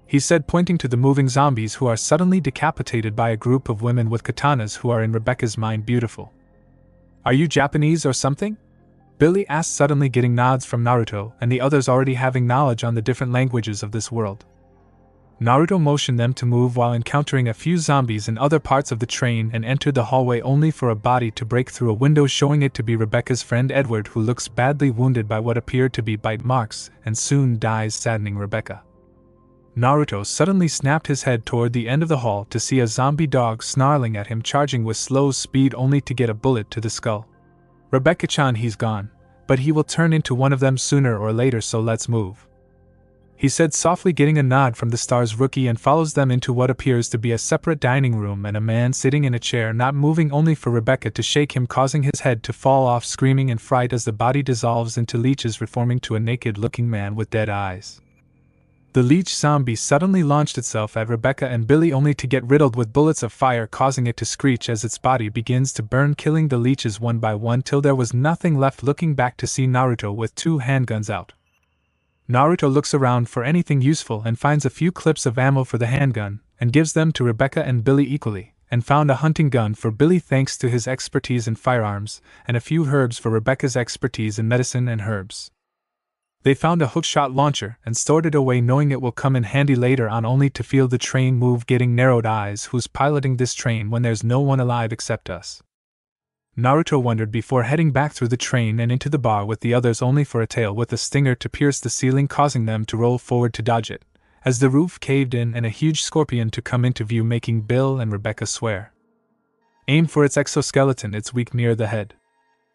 he said, pointing to the moving zombies who are suddenly decapitated by a group of women with katanas who are in Rebecca's mind beautiful. Are you Japanese or something? Billy asked, suddenly getting nods from Naruto and the others already having knowledge on the different languages of this world. Naruto motioned them to move while encountering a few zombies in other parts of the train and entered the hallway, only for a body to break through a window, showing it to be Rebecca's friend Edward, who looks badly wounded by what appeared to be bite marks and soon dies, saddening Rebecca. Naruto suddenly snapped his head toward the end of the hall to see a zombie dog snarling at him, charging with slow speed only to get a bullet to the skull. Rebecca-chan, he's gone, but he will turn into one of them sooner or later, so let's move, he said softly, getting a nod from the Star's rookie, and follows them into what appears to be a separate dining room and a man sitting in a chair not moving, only for Rebecca to shake him, causing his head to fall off, screaming in fright as the body dissolves into leeches, reforming to a naked-looking man with dead eyes. The leech zombie suddenly launched itself at Rebecca and Billy, only to get riddled with bullets of fire, causing it to screech as its body begins to burn, killing the leeches one by one till there was nothing left, looking back to see Naruto with 2 handguns out. Naruto looks around for anything useful and finds a few clips of ammo for the handgun, and gives them to Rebecca and Billy equally, and found a hunting gun for Billy thanks to his expertise in firearms, and a few herbs for Rebecca's expertise in medicine and herbs. They found a hookshot launcher and stored it away, knowing it will come in handy later on, only to feel the train move, getting narrowed eyes. Who's piloting this train when there's no one alive except us? Naruto wondered before heading back through the train and into the bar with the others, only for a tail with a stinger to pierce the ceiling, causing them to roll forward to dodge it, as the roof caved in and a huge scorpion to come into view, making Bill and Rebecca swear. Aim for its exoskeleton, it's weak near the head,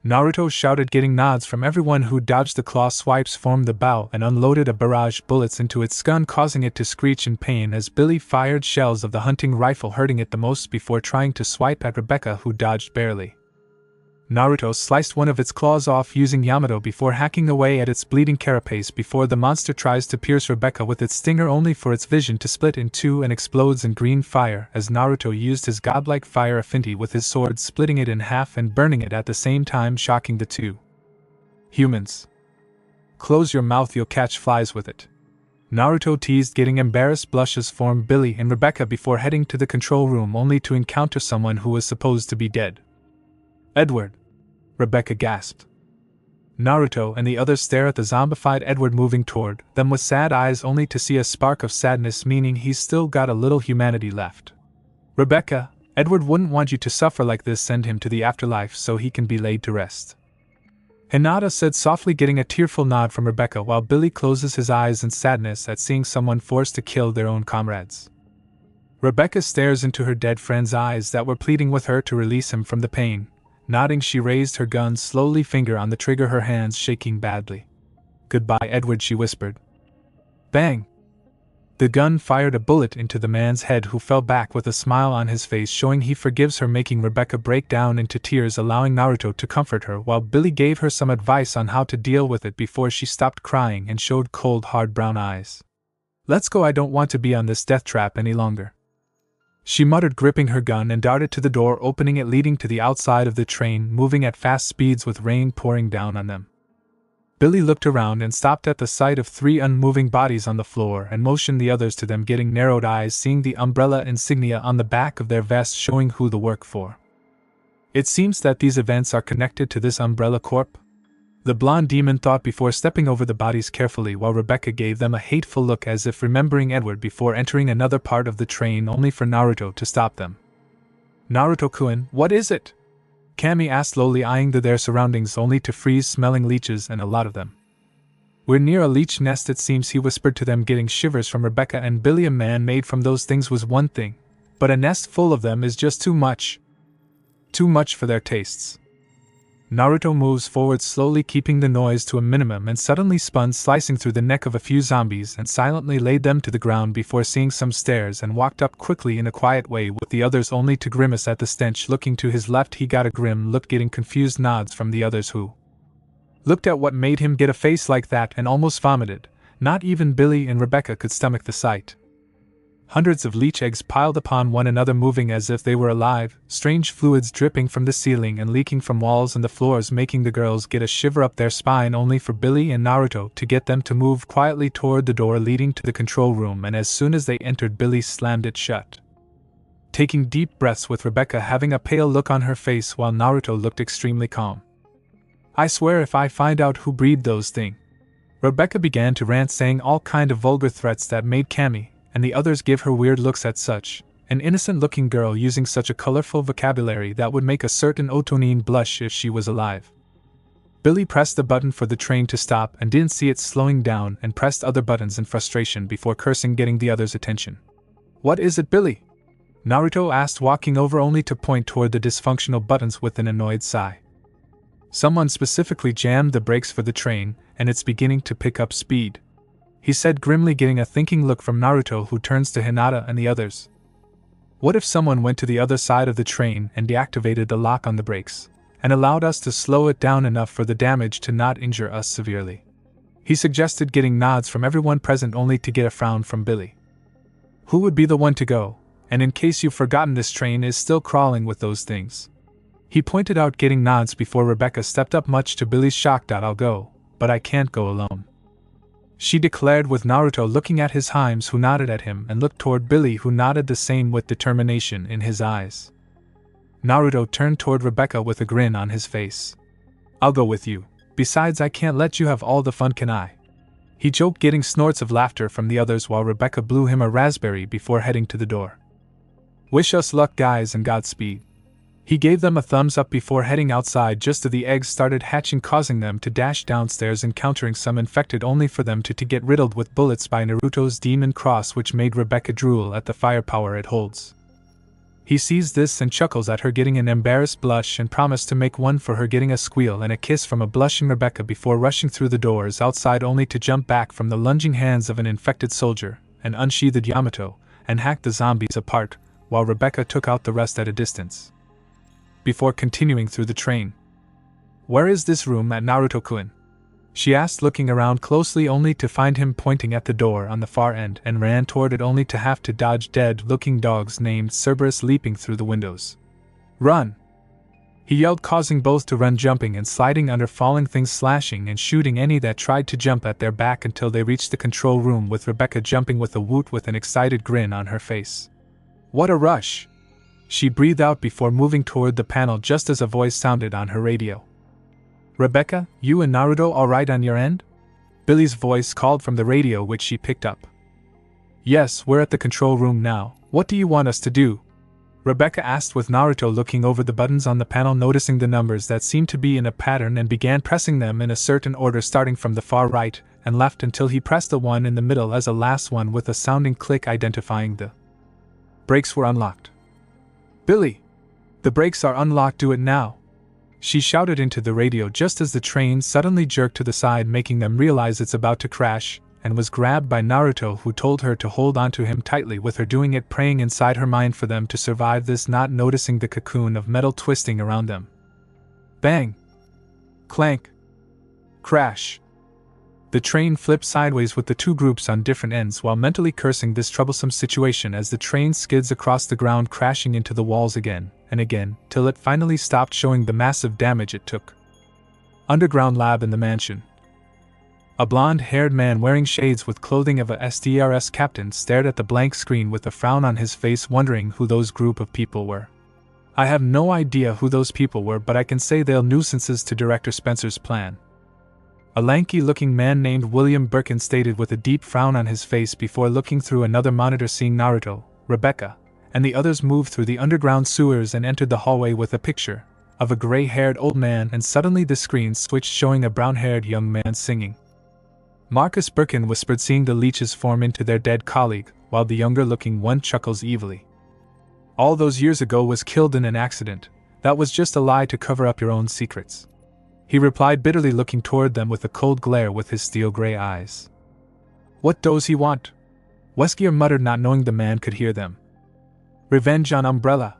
Naruto shouted, getting nods from everyone who dodged the claw swipes, formed the bow, and unloaded a barrage bullets into its gun, causing it to screech in pain as Billy fired shells of the hunting rifle, hurting it the most before trying to swipe at Rebecca, who dodged barely. Naruto sliced one of its claws off using Yamato before hacking away at its bleeding carapace before the monster tries to pierce Rebecca with its stinger, only for its vision to split in 2 and explodes in green fire as Naruto used his godlike fire affinity with his sword, splitting it in half and burning it at the same time, shocking the 2 humans. Close your mouth, you'll catch flies with it, Naruto teased, getting embarrassed blushes from Billy and Rebecca before heading to the control room, only to encounter someone who was supposed to be dead. Edward, Rebecca gasped. Naruto and the others stare at the zombified Edward moving toward them with sad eyes, only to see a spark of sadness, meaning he's still got a little humanity left. Rebecca, Edward wouldn't want you to suffer like this, send him to the afterlife so he can be laid to rest, Hinata said softly, getting a tearful nod from Rebecca, while Billy closes his eyes in sadness at seeing someone forced to kill their own comrades. Rebecca stares into her dead friend's eyes that were pleading with her to release him from the pain. Nodding, she raised her gun slowly, finger on the trigger, her hands shaking badly. Goodbye, Edward, she whispered. Bang! The gun fired a bullet into the man's head, who fell back with a smile on his face, showing he forgives her, making Rebecca break down into tears, allowing Naruto to comfort her while Billy gave her some advice on how to deal with it before she stopped crying and showed cold, hard brown eyes. Let's go, I don't want to be on this death trap any longer, she muttered, gripping her gun, and darted to the door, opening it, leading to the outside of the train, moving at fast speeds with rain pouring down on them. Billy looked around and stopped at the sight of 3 unmoving bodies on the floor and motioned the others to them, getting narrowed eyes, seeing the umbrella insignia on the back of their vests showing who the work for. It seems that these events are connected to this Umbrella Corp, the blonde demon thought before stepping over the bodies carefully, while Rebecca gave them a hateful look as if remembering Edward before entering another part of the train, only for Naruto to stop them. Naruto-kun, what is it? Kami asked, slowly eyeing their surroundings, only to freeze, smelling leeches and a lot of them. We're near a leech nest, it seems, he whispered to them, getting shivers from Rebecca and Billy. A man made from those things was one thing, but a nest full of them is just too much. Too much for their tastes. Naruto moves forward slowly, keeping the noise to a minimum, and suddenly spun, slicing through the neck of a few zombies and silently laid them to the ground before seeing some stairs and walked up quickly in a quiet way with the others only to grimace at the stench. Looking to his left, he got a grim look, getting confused nods from the others who looked at what made him get a face like that and almost vomited. Not even Billy and Rebecca could stomach the sight. Hundreds of leech eggs piled upon one another, moving as if they were alive, strange fluids dripping from the ceiling and leaking from walls and the floors, making the girls get a shiver up their spine, only for Billy and Naruto to get them to move quietly toward the door leading to the control room, and as soon as they entered, Billy slammed it shut. Taking deep breaths, with Rebecca having a pale look on her face while Naruto looked extremely calm. "I swear if I find out who breed those things," Rebecca began to rant, saying all kind of vulgar threats that made Kami and the others give her weird looks at such an innocent-looking girl using such a colorful vocabulary that would make a certain Otonin blush if she was alive. Billy pressed the button for the train to stop and didn't see it slowing down, and pressed other buttons in frustration before cursing, getting the others' attention. "What is it, Billy?" Naruto asked, walking over only to point toward the dysfunctional buttons with an annoyed sigh. "Someone specifically jammed the brakes for the train, and it's beginning to pick up speed," he said grimly, getting a thinking look from Naruto, who turns to Hinata and the others. "What if someone went to the other side of the train and deactivated the lock on the brakes, and allowed us to slow it down enough for the damage to not injure us severely?" he suggested, getting nods from everyone present only to get a frown from Billy. "Who would be the one to go? And in case you've forgotten, this train is still crawling with those things," he pointed out, getting nods before Rebecca stepped up, much to Billy's shock. "I'll go, but I can't go alone," she declared, with Naruto looking at his Himes, who nodded at him, and looked toward Billy, who nodded the same with determination in his eyes. Naruto turned toward Rebecca with a grin on his face. "I'll go with you. Besides, I can't let you have all the fun, can I?" he joked, getting snorts of laughter from the others while Rebecca blew him a raspberry before heading to the door. "Wish us luck, guys, and Godspeed." He gave them a thumbs up before heading outside just as the eggs started hatching, causing them to dash downstairs, encountering some infected, only for them to get riddled with bullets by Naruto's demon cross, which made Rebecca drool at the firepower it holds. He sees this and chuckles at her, getting an embarrassed blush, and promised to make one for her, getting a squeal and a kiss from a blushing Rebecca before rushing through the doors outside, only to jump back from the lunging hands of an infected soldier and unsheathed Yamato and hack the zombies apart, while Rebecca took out the rest at a distance. Before continuing through the train. "Where is this room at, Naruto-kun?" she asked, looking around closely only to find him pointing at the door on the far end, and ran toward it only to have to dodge dead-looking dogs named Cerberus leaping through the windows. "Run!" he yelled, causing both to run, jumping and sliding under falling things, slashing and shooting any that tried to jump at their back until they reached the control room, with Rebecca jumping with a woot with an excited grin on her face. "What a rush!" she breathed out before moving toward the panel just as a voice sounded on her radio. "Rebecca, you and Naruto all right on your end?" Billy's voice called from the radio, which she picked up. "Yes, we're at the control room now. What do you want us to do?" Rebecca asked, with Naruto looking over the buttons on the panel, noticing the numbers that seemed to be in a pattern, and began pressing them in a certain order, starting from the far right and left until he pressed the one in the middle as a last one, with a sounding click identifying the brakes were unlocked. "Billy! The brakes are unlocked, do it now!" she shouted into the radio just as the train suddenly jerked to the side, making them realize it's about to crash, and was grabbed by Naruto, who told her to hold onto him tightly, with her doing it, praying inside her mind for them to survive this, not noticing the cocoon of metal twisting around them. Bang! Clank! Crash! The train flipped sideways with the two groups on different ends, while mentally cursing this troublesome situation as the train skids across the ground, crashing into the walls again and again, till it finally stopped, showing the massive damage it took. Underground lab in the mansion. A blonde-haired man wearing shades with clothing of a SDRS captain stared at the blank screen with a frown on his face, wondering who those group of people were. "I have no idea who those people were, but I can say they're nuisances to Director Spencer's plan," a lanky-looking man named William Birkin stated with a deep frown on his face before looking through another monitor, seeing Naruto, Rebecca, and the others move through the underground sewers and entered the hallway with a picture of a gray-haired old man, and suddenly the screen switched, showing a brown-haired young man singing. Marcus Birkin whispered, seeing the leeches form into their dead colleague, while the younger-looking one chuckles evilly. "All those years ago was killed in an accident. That was just a lie to cover up your own secrets," he replied bitterly, looking toward them with a cold glare with his steel-gray eyes. What does he want? Weskier muttered, not knowing the man could hear them. Revenge on Umbrella,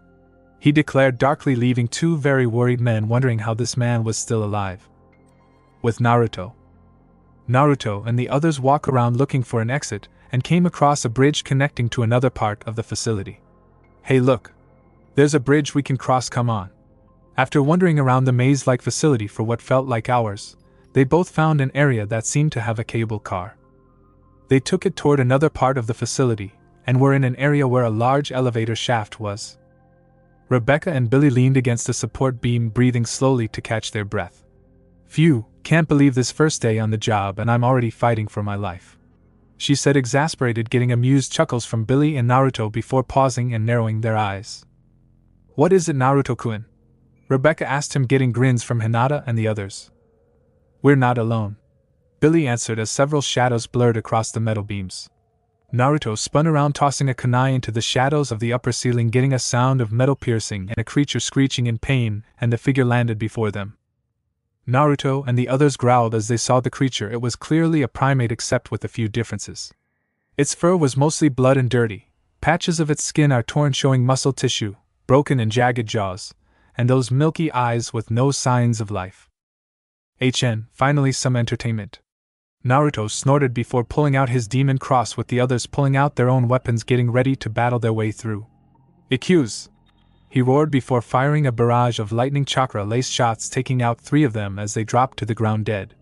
he declared darkly, leaving two very worried men wondering how this man was still alive. With Naruto and the others walk around looking for an exit, and came across a bridge connecting to another part of the facility. Hey look! There's a bridge we can cross, come on. After wandering around the maze-like facility for what felt like hours, they both found an area that seemed to have a cable car. They took it toward another part of the facility, and were in an area where a large elevator shaft was. Rebecca and Billy leaned against a support beam, breathing slowly to catch their breath. Phew, can't believe this first day on the job and I'm already fighting for my life, she said, exasperated, getting amused chuckles from Billy and Naruto before pausing and narrowing their eyes. What is it, Naruto-kun? Rebecca asked him, getting grins from Hinata and the others. We're not alone, Billy answered as several shadows blurred across the metal beams. Naruto spun around, tossing a kunai into the shadows of the upper ceiling, getting a sound of metal piercing and a creature screeching in pain, and the figure landed before them. Naruto and the others growled as they saw the creature. It was clearly a primate, except with a few differences. Its fur was mostly blood and dirty, patches of its skin are torn, showing muscle tissue, broken and jagged jaws, and those milky eyes with no signs of life. Finally some entertainment. Naruto snorted before pulling out his demon cross, with the others pulling out their own weapons, getting ready to battle their way through. Ikkuz! He roared before firing a barrage of lightning chakra-laced shots, taking out 3 of them as they dropped to the ground dead.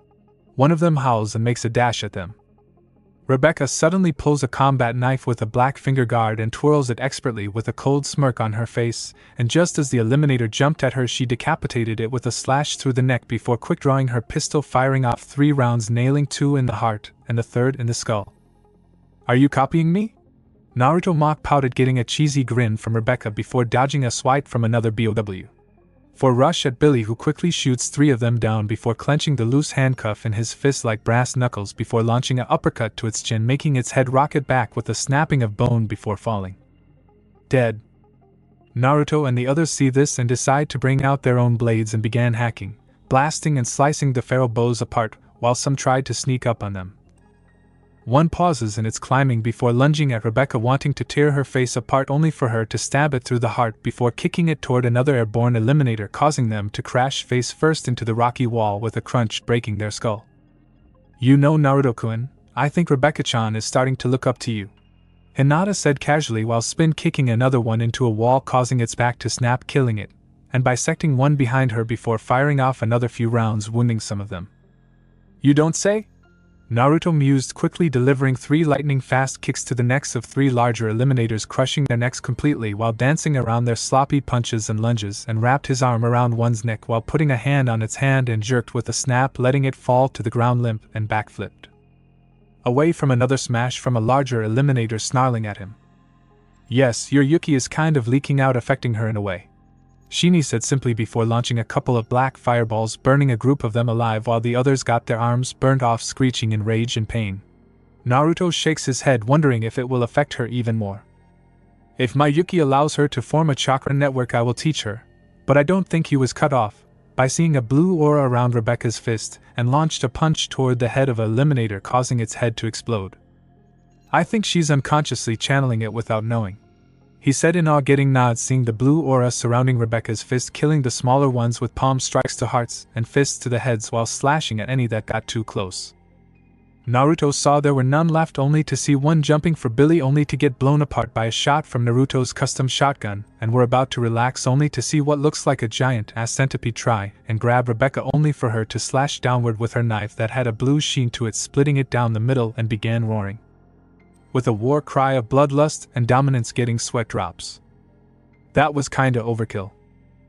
One of them howls and makes a dash at them. Rebecca suddenly pulls a combat knife with a black finger guard and twirls it expertly with a cold smirk on her face, and just as the Eliminator jumped at her, she decapitated it with a slash through the neck before quick-drawing her pistol, firing off 3 rounds, nailing 2 in the heart and the 3rd in the skull. Are you copying me? Naruto mock pouted, getting a cheesy grin from Rebecca before dodging a swipe from another BOW. For rush at Billy, who quickly shoots 3 of them down before clenching the loose handcuff in his fist like brass knuckles before launching an uppercut to its chin, making its head rocket back with a snapping of bone before falling. Dead. Naruto and the others see this and decide to bring out their own blades and began hacking, blasting and slicing the pharaoh bows apart, while some tried to sneak up on them. One pauses in its climbing before lunging at Rebecca, wanting to tear her face apart, only for her to stab it through the heart before kicking it toward another airborne Eliminator, causing them to crash face first into the rocky wall with a crunch, breaking their skull. You know, Naruto-kun, I think Rebecca-chan is starting to look up to you, Hinata said casually while spin-kicking another one into a wall, causing its back to snap, killing it, and bisecting one behind her before firing off another few rounds, wounding some of them. You don't say? Naruto mused, quickly delivering 3 lightning-fast kicks to the necks of 3 larger Eliminators, crushing their necks completely while dancing around their sloppy punches and lunges, and wrapped his arm around one's neck while putting a hand on its hand and jerked with a snap, letting it fall to the ground limp, and backflipped away from another smash from a larger Eliminator snarling at him. Yes, your Yuki is kind of leaking out, affecting her in a way, Shini said simply before launching a couple of black fireballs, burning a group of them alive while the others got their arms burnt off, screeching in rage and pain. Naruto shakes his head, wondering if it will affect her even more. If my Yuki allows her to form a chakra network, I will teach her, but I don't think he was cut off by seeing a blue aura around Rebecca's fist, and launched a punch toward the head of an Eliminator, causing its head to explode. I think she's unconsciously channeling it without knowing, he said in awe, getting nods seeing the blue aura surrounding Rebecca's fist, killing the smaller ones with palm strikes to hearts and fists to the heads while slashing at any that got too close. Naruto saw there were none left, only to see one jumping for Billy, only to get blown apart by a shot from Naruto's custom shotgun, and were about to relax only to see what looks like a giant-ass centipede try and grab Rebecca, only for her to slash downward with her knife that had a blue sheen to it, splitting it down the middle, and began roaring with a war cry of bloodlust and dominance, getting sweat drops. That was kinda overkill.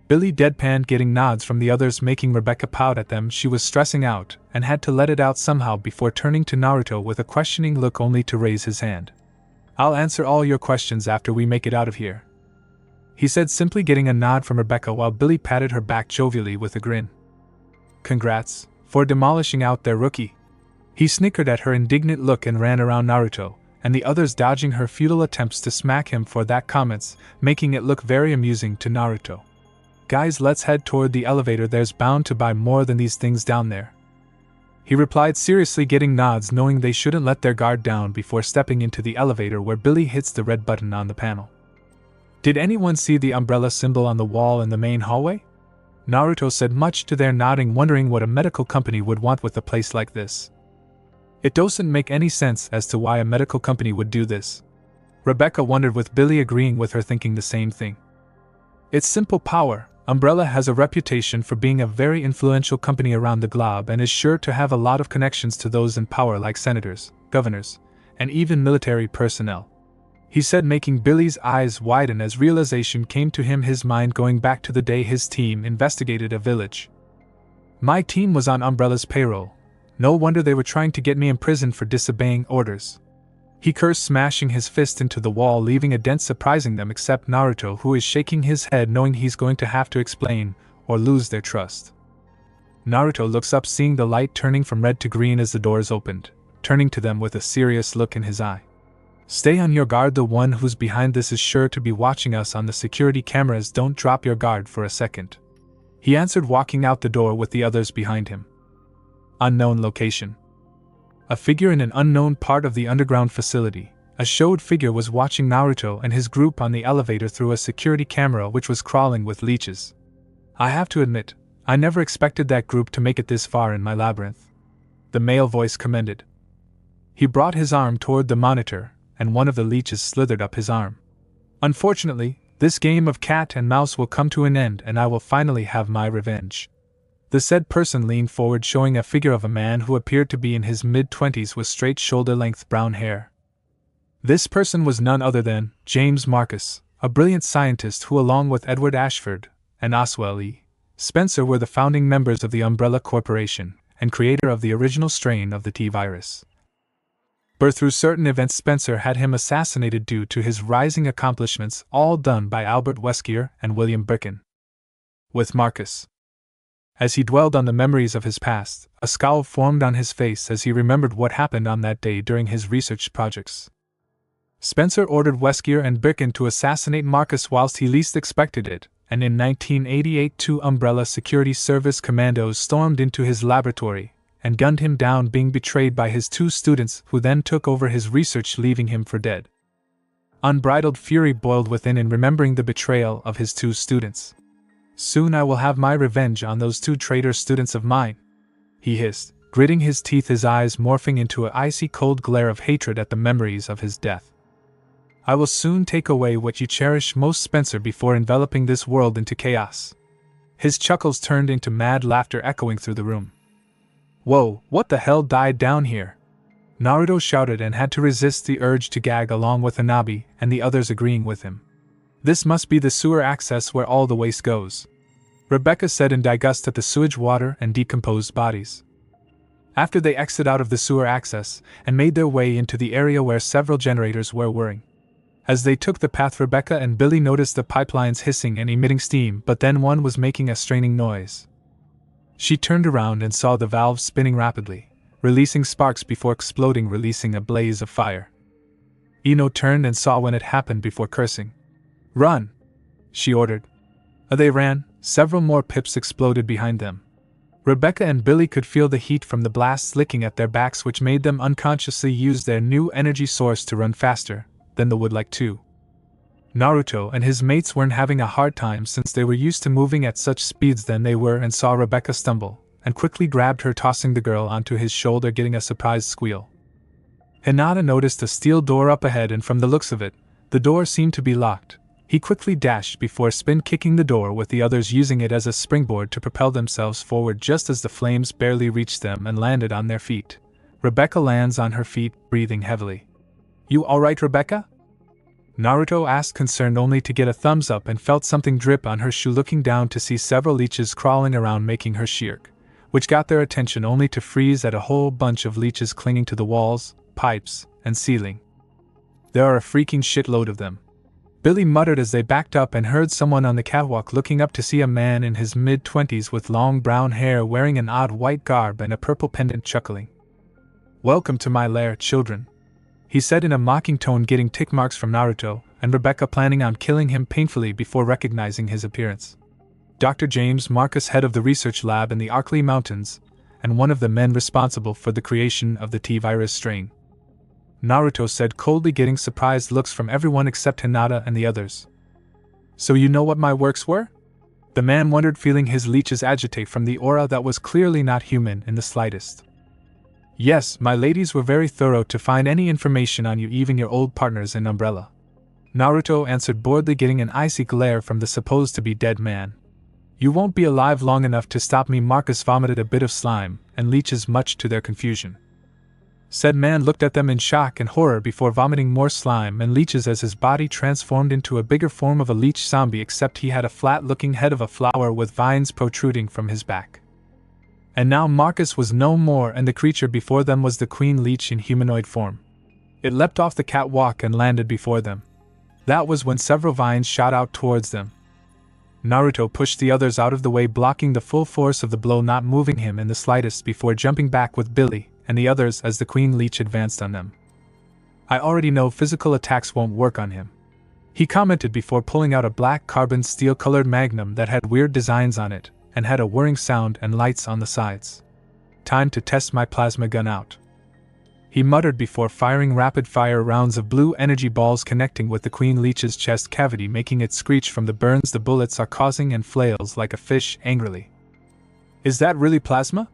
Billy deadpanned, getting nods from the others, making Rebecca pout at them. She was stressing out, and had to let it out somehow before turning to Naruto with a questioning look, only to raise his hand. I'll answer all your questions after we make it out of here, he said, simply getting a nod from Rebecca while Billy patted her back jovially with a grin. Congrats for demolishing out their rookie. He snickered at her indignant look and ran around Naruto, and the others dodging her futile attempts to smack him for that comments, making it look very amusing to Naruto. "Guys, let's head toward the elevator, there's bound to be more than these things down there." He replied seriously, getting nods, knowing they shouldn't let their guard down before stepping into the elevator, where Billy hits the red button on the panel. "Did anyone see the umbrella symbol on the wall in the main hallway?" Naruto said, much to their nodding, wondering what a medical company would want with a place like this. It doesn't make any sense as to why a medical company would do this. Rebecca wondered, with Billy agreeing with her, thinking the same thing. It's simple power. Umbrella has a reputation for being a very influential company around the globe and is sure to have a lot of connections to those in power like senators, governors, and even military personnel. He said, making Billy's eyes widen as realization came to him, his mind going back to the day his team investigated a village. "My team was on Umbrella's payroll. No wonder they were trying to get me imprisoned for disobeying orders." He cursed, smashing his fist into the wall, leaving a dent, surprising them except Naruto, who is shaking his head knowing he's going to have to explain or lose their trust. Naruto looks up, seeing the light turning from red to green as the doors opened, turning to them with a serious look in his eye. "Stay on your guard, the one who's behind this is sure to be watching us on the security cameras, don't drop your guard for a second," he answered, walking out the door with the others behind him. Unknown location. A figure in an unknown part of the underground facility. A showed figure was watching Naruto and his group on the elevator through a security camera which was crawling with leeches. "I have to admit, I never expected that group to make it this far in my labyrinth," the male voice commended. He brought his arm toward the monitor, and one of the leeches slithered up his arm. "Unfortunately, this game of cat and mouse will come to an end and I will finally have my revenge." The said person leaned forward, showing a figure of a man who appeared to be in his mid-20s with straight shoulder-length brown hair. This person was none other than James Marcus, a brilliant scientist who, along with Edward Ashford and Oswell E. Spencer, were the founding members of the Umbrella Corporation and creator of the original strain of the T-virus. But through certain events, Spencer had him assassinated due to his rising accomplishments, all done by Albert Wesker and William Birkin. With Marcus, as he dwelled on the memories of his past, a scowl formed on his face as he remembered what happened on that day during his research projects. Spencer ordered Wesker and Birkin to assassinate Marcus whilst he least expected it, and in 1988 two Umbrella Security Service commandos stormed into his laboratory and gunned him down, being betrayed by his two students, who then took over his research, leaving him for dead. Unbridled fury boiled within in remembering the betrayal of his two students. "Soon I will have my revenge on those two traitor students of mine," he hissed, gritting his teeth, his eyes morphing into an icy cold glare of hatred at the memories of his death. "I will soon take away what you cherish most, Spencer, before enveloping this world into chaos." His chuckles turned into mad laughter echoing through the room. "Whoa, what the hell died down here?" Naruto shouted and had to resist the urge to gag, along with Hanabi and the others agreeing with him. "This must be the sewer access where all the waste goes," Rebecca said in disgust at the sewage water and decomposed bodies. After they exited out of the sewer access and made their way into the area where several generators were whirring. As they took the path, Rebecca and Billy noticed the pipelines hissing and emitting steam, but then one was making a straining noise. She turned around and saw the valves spinning rapidly, releasing sparks before exploding, releasing a blaze of fire. Ino turned and saw when it happened before cursing. "Run!" she ordered. They ran. Several more pips exploded behind them. Rebecca and Billy could feel the heat from the blasts licking at their backs, which made them unconsciously use their new energy source to run faster than the would like to. Naruto and his mates weren't having a hard time since they were used to moving at such speeds than they were, and saw Rebecca stumble, and quickly grabbed her, tossing the girl onto his shoulder, getting a surprised squeal. Hinata noticed a steel door up ahead, and from the looks of it, the door seemed to be locked. He quickly dashed before spin-kicking the door, with the others using it as a springboard to propel themselves forward just as the flames barely reached them and landed on their feet. Rebecca lands on her feet, breathing heavily. "You alright, Rebecca?" Naruto asked, concerned only to get a thumbs up, and felt something drip on her shoe, looking down to see several leeches crawling around making her shirk, which got their attention only to freeze at a whole bunch of leeches clinging to the walls, pipes, and ceiling. "There are a freaking shitload of them," Billy muttered as they backed up and heard someone on the catwalk, looking up to see a man in his mid-20s with long brown hair, wearing an odd white garb and a purple pendant, chuckling. "Welcome to my lair, children," he said in a mocking tone, getting tick marks from Naruto and Rebecca, planning on killing him painfully before recognizing his appearance. Dr. James Marcus, head of the research lab in the Arkley Mountains, and one of the men responsible for the creation of the T-virus strain. Naruto said, coldly, getting surprised looks from everyone except Hinata and the others. So you know what my works were? The man wondered, feeling his leeches agitate from the aura that was clearly not human in the slightest. Yes, my ladies were very thorough to find any information on you, even your old partners in Umbrella. Naruto answered, boredly, getting an icy glare from the supposed to be dead man. You won't be alive long enough to stop me. Marcus vomited a bit of slime and leeches, much to their confusion. Said man looked at them in shock and horror before vomiting more slime and leeches as his body transformed into a bigger form of a leech zombie, except he had a flat-looking head of a flower with vines protruding from his back. And now Marcus was no more, and the creature before them was the queen leech in humanoid form. It leapt off the catwalk and landed before them. That was when several vines shot out towards them. Naruto pushed the others out of the way, blocking the full force of the blow, not moving him in the slightest, before jumping back with Billy and the others as the queen leech advanced on them. I already know physical attacks won't work on him, he commented before pulling out a black carbon steel-colored magnum that had weird designs on it and had a whirring sound and lights on the sides. Time to test my plasma gun out, he muttered before firing rapid-fire rounds of blue energy balls connecting with the queen leech's chest cavity, making it screech from the burns the bullets are causing and flails like a fish angrily. Is that really plasma?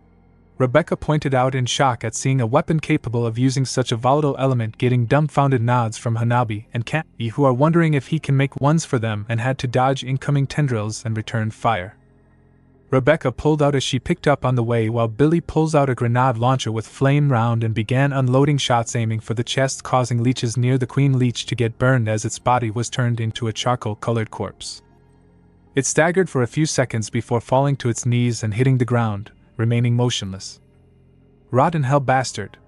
Rebecca pointed out in shock at seeing a weapon capable of using such a volatile element, getting dumbfounded nods from Hanabi and Kami, who are wondering if he can make ones for them and had to dodge incoming tendrils and return fire. Rebecca pulled out as she picked up on the way, while Billy pulls out a grenade launcher with flame round and began unloading shots aiming for the chest, causing leeches near the queen leech to get burned as its body was turned into a charcoal-colored corpse. It staggered for a few seconds before falling to its knees and hitting the ground, remaining motionless. Rotten hell bastard!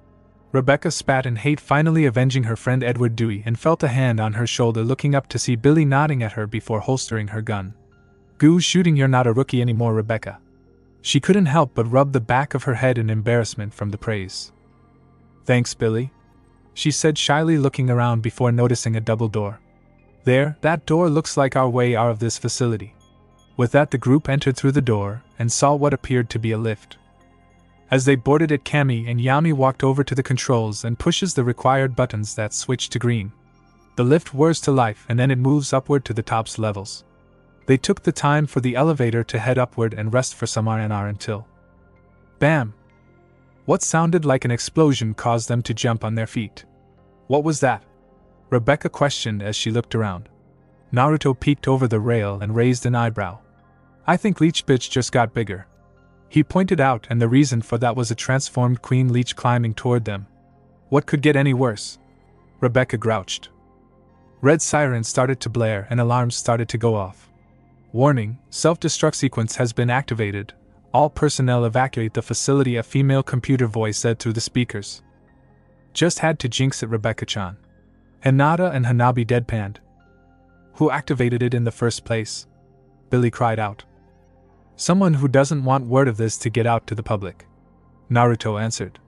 Rebecca spat in hate, finally avenging her friend Edward Dewey, and felt a hand on her shoulder, looking up to see Billy nodding at her before holstering her gun. Goo shooting, you're not a rookie anymore, Rebecca. She couldn't help but rub the back of her head in embarrassment from the praise. Thanks, Billy, she said shyly, looking around before noticing a double door. There, that door looks like our way out of this facility. With that, the group entered through the door and saw what appeared to be a lift. As they boarded it, Kami and Yami walked over to the controls and pushes the required buttons that switch to green. The lift whirs to life and then it moves upward to the top's levels. They took the time for the elevator to head upward and rest for some R&R until bam! What sounded like an explosion caused them to jump on their feet. What was that? Rebecca questioned as she looked around. Naruto peeked over the rail and raised an eyebrow. I think Leech Bitch just got bigger, he pointed out, and the reason for that was a transformed queen leech climbing toward them. What could get any worse? Rebecca grouched. Red sirens started to blare and alarms started to go off. Warning, self-destruct sequence has been activated. All personnel evacuate the facility, a female computer voice said through the speakers. Just had to jinx it, Rebecca-chan. Hinata and Hanabi deadpanned. Who activated it in the first place? Billy cried out. Someone who doesn't want word of this to get out to the public, Naruto answered.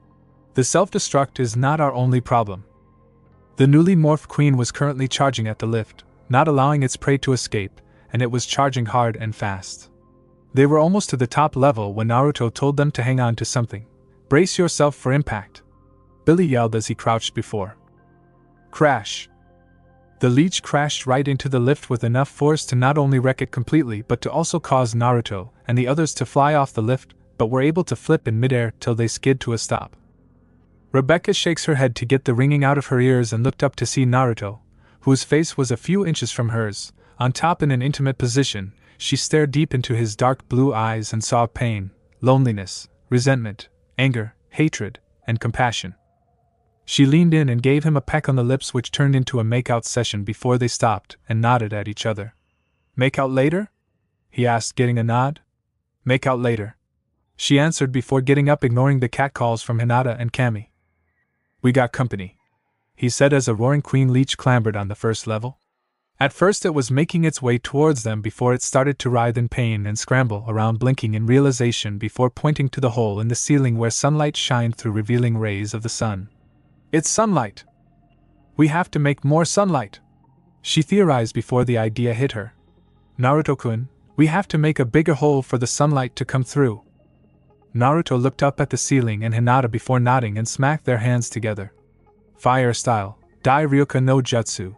The self-destruct is not our only problem. The newly morphed queen was currently charging at the lift, not allowing its prey to escape, and it was charging hard and fast. They were almost to the top level when Naruto told them to hang on to something. Brace yourself for impact, Billy yelled as he crouched before. Crash! The leech crashed right into the lift with enough force to not only wreck it completely but to also cause Naruto and the others to fly off the lift, but were able to flip in midair till they skid to a stop. Rebecca shakes her head to get the ringing out of her ears and looked up to see Naruto, whose face was a few inches from hers. On top, in an intimate position, she stared deep into his dark blue eyes and saw pain, loneliness, resentment, anger, hatred, and compassion. She leaned in and gave him a peck on the lips, which turned into a make-out session before they stopped and nodded at each other. Make out later? He asked, getting a nod. Make out later, she answered before getting up, ignoring the catcalls from Hinata and Kami. We got company, he said as a roaring queen leech clambered on the first level. At first it was making its way towards them before it started to writhe in pain and scramble around, blinking in realization before pointing to the hole in the ceiling where sunlight shined through, revealing rays of the sun. It's sunlight! We have to make more sunlight, she theorized before the idea hit her. Naruto-kun, We have to make a bigger hole for the sunlight to come through. Naruto looked up at the ceiling and Hinata before nodding and smacked their hands together. Fire style, Dai Ryoka no Jutsu.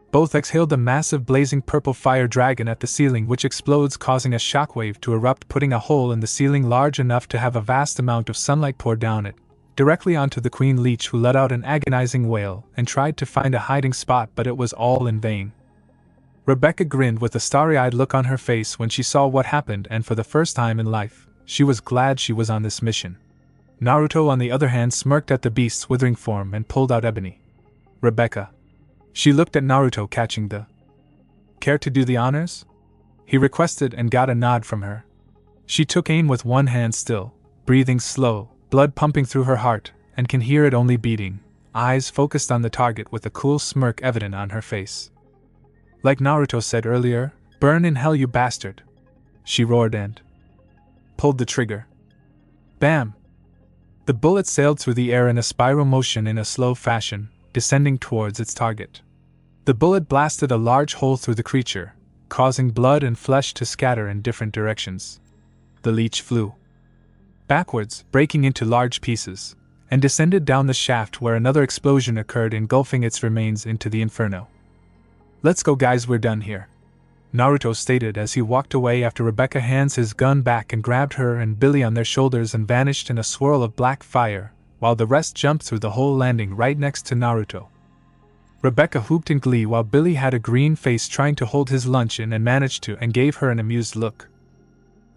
Both exhaled the massive blazing purple fire dragon at the ceiling, which explodes, causing a shockwave to erupt, putting a hole in the ceiling large enough to have a vast amount of sunlight pour down it, directly onto the queen leech, who let out an agonizing wail and tried to find a hiding spot, but it was all in vain. Rebecca grinned with a starry-eyed look on her face when she saw what happened, and for the first time in life, she was glad she was on this mission. Naruto, on the other hand, smirked at the beast's withering form and pulled out ebony. Rebecca. She looked at Naruto, catching the "Care to do the honors?" he requested, and got a nod from her. She took aim with one hand still, breathing slow, blood pumping through her heart, and can hear it only beating, eyes focused on the target with a cool smirk evident on her face. Like Naruto said earlier, "Burn in hell, you bastard!" she roared and pulled the trigger. Bam! The bullet sailed through the air in a spiral motion in a slow fashion, descending towards its target. The bullet blasted a large hole through the creature, causing blood and flesh to scatter in different directions. The leech flew backwards, breaking into large pieces, and descended down the shaft, where another explosion occurred, engulfing its remains into the inferno. "Let's go, guys, we're done here," Naruto stated as he walked away after Rebecca hands his gun back and grabbed her and Billy on their shoulders and vanished in a swirl of black fire, while the rest jumped through the hole, landing right next to Naruto. Rebecca whooped in glee while Billy had a green face trying to hold his lunch in and managed to, and gave her an amused look.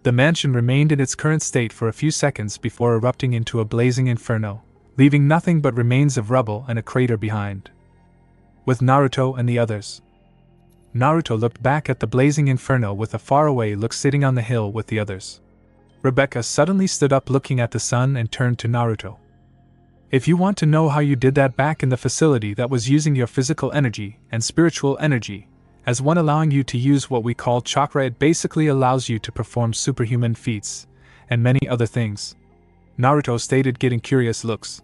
The mansion remained in its current state for a few seconds before erupting into a blazing inferno, leaving nothing but remains of rubble and a crater behind. With Naruto and the others. Naruto looked back at the blazing inferno with a faraway look, sitting on the hill with the others. Rebecca suddenly stood up, looking at the sun, and turned to Naruto. "If you want to know how you did that back in the facility that was using your physical energy and spiritual energy, as one, allowing you to use what we call chakra, it basically allows you to perform superhuman feats, and many other things," Naruto stated, getting curious looks.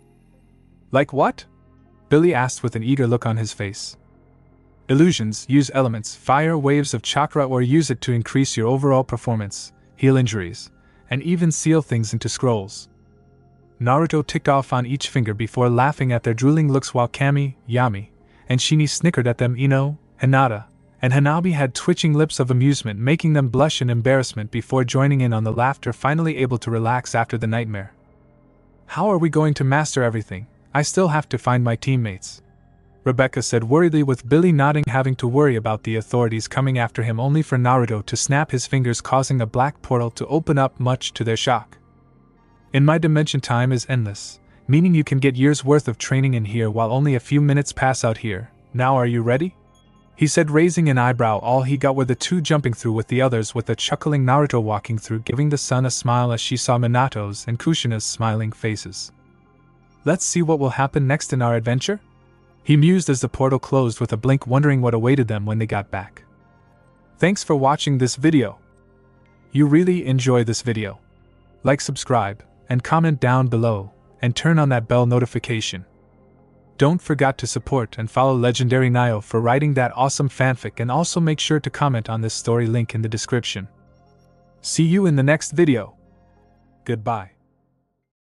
"Like what?" Billy asked with an eager look on his face. "Illusions, use elements, fire waves of chakra, or use it to increase your overall performance, heal injuries, and even seal things into scrolls." Naruto ticked off on each finger before laughing at their drooling looks, while Kami, Yami, and Shini snickered at them. Ino, Hinata, and Hanabi had twitching lips of amusement, making them blush in embarrassment before joining in on the laughter, finally able to relax after the nightmare. "How are we going to master everything? I still have to find my teammates," Rebecca said worriedly, with Billy nodding, having to worry about the authorities coming after him, only for Naruto to snap his fingers, causing a black portal to open up, much to their shock. "In my dimension, time is endless, meaning you can get years worth of training in here while only a few minutes pass out here. Now are you ready?" he said, raising an eyebrow. All he got were the two jumping through with the others, with a chuckling Naruto walking through, giving the sun a smile as she saw Minato's and Kushina's smiling faces. "Let's see what will happen next in our adventure?" he mused as the portal closed with a blink, wondering what awaited them when they got back. Thanks for watching this video. You really enjoy this video. Like, subscribe, and comment down below, and turn on that bell notification. Don't forget to support and follow Legendary-Nioh for writing that awesome fanfic, and also make sure to comment on this story, link in the description. See you in the next video. Goodbye.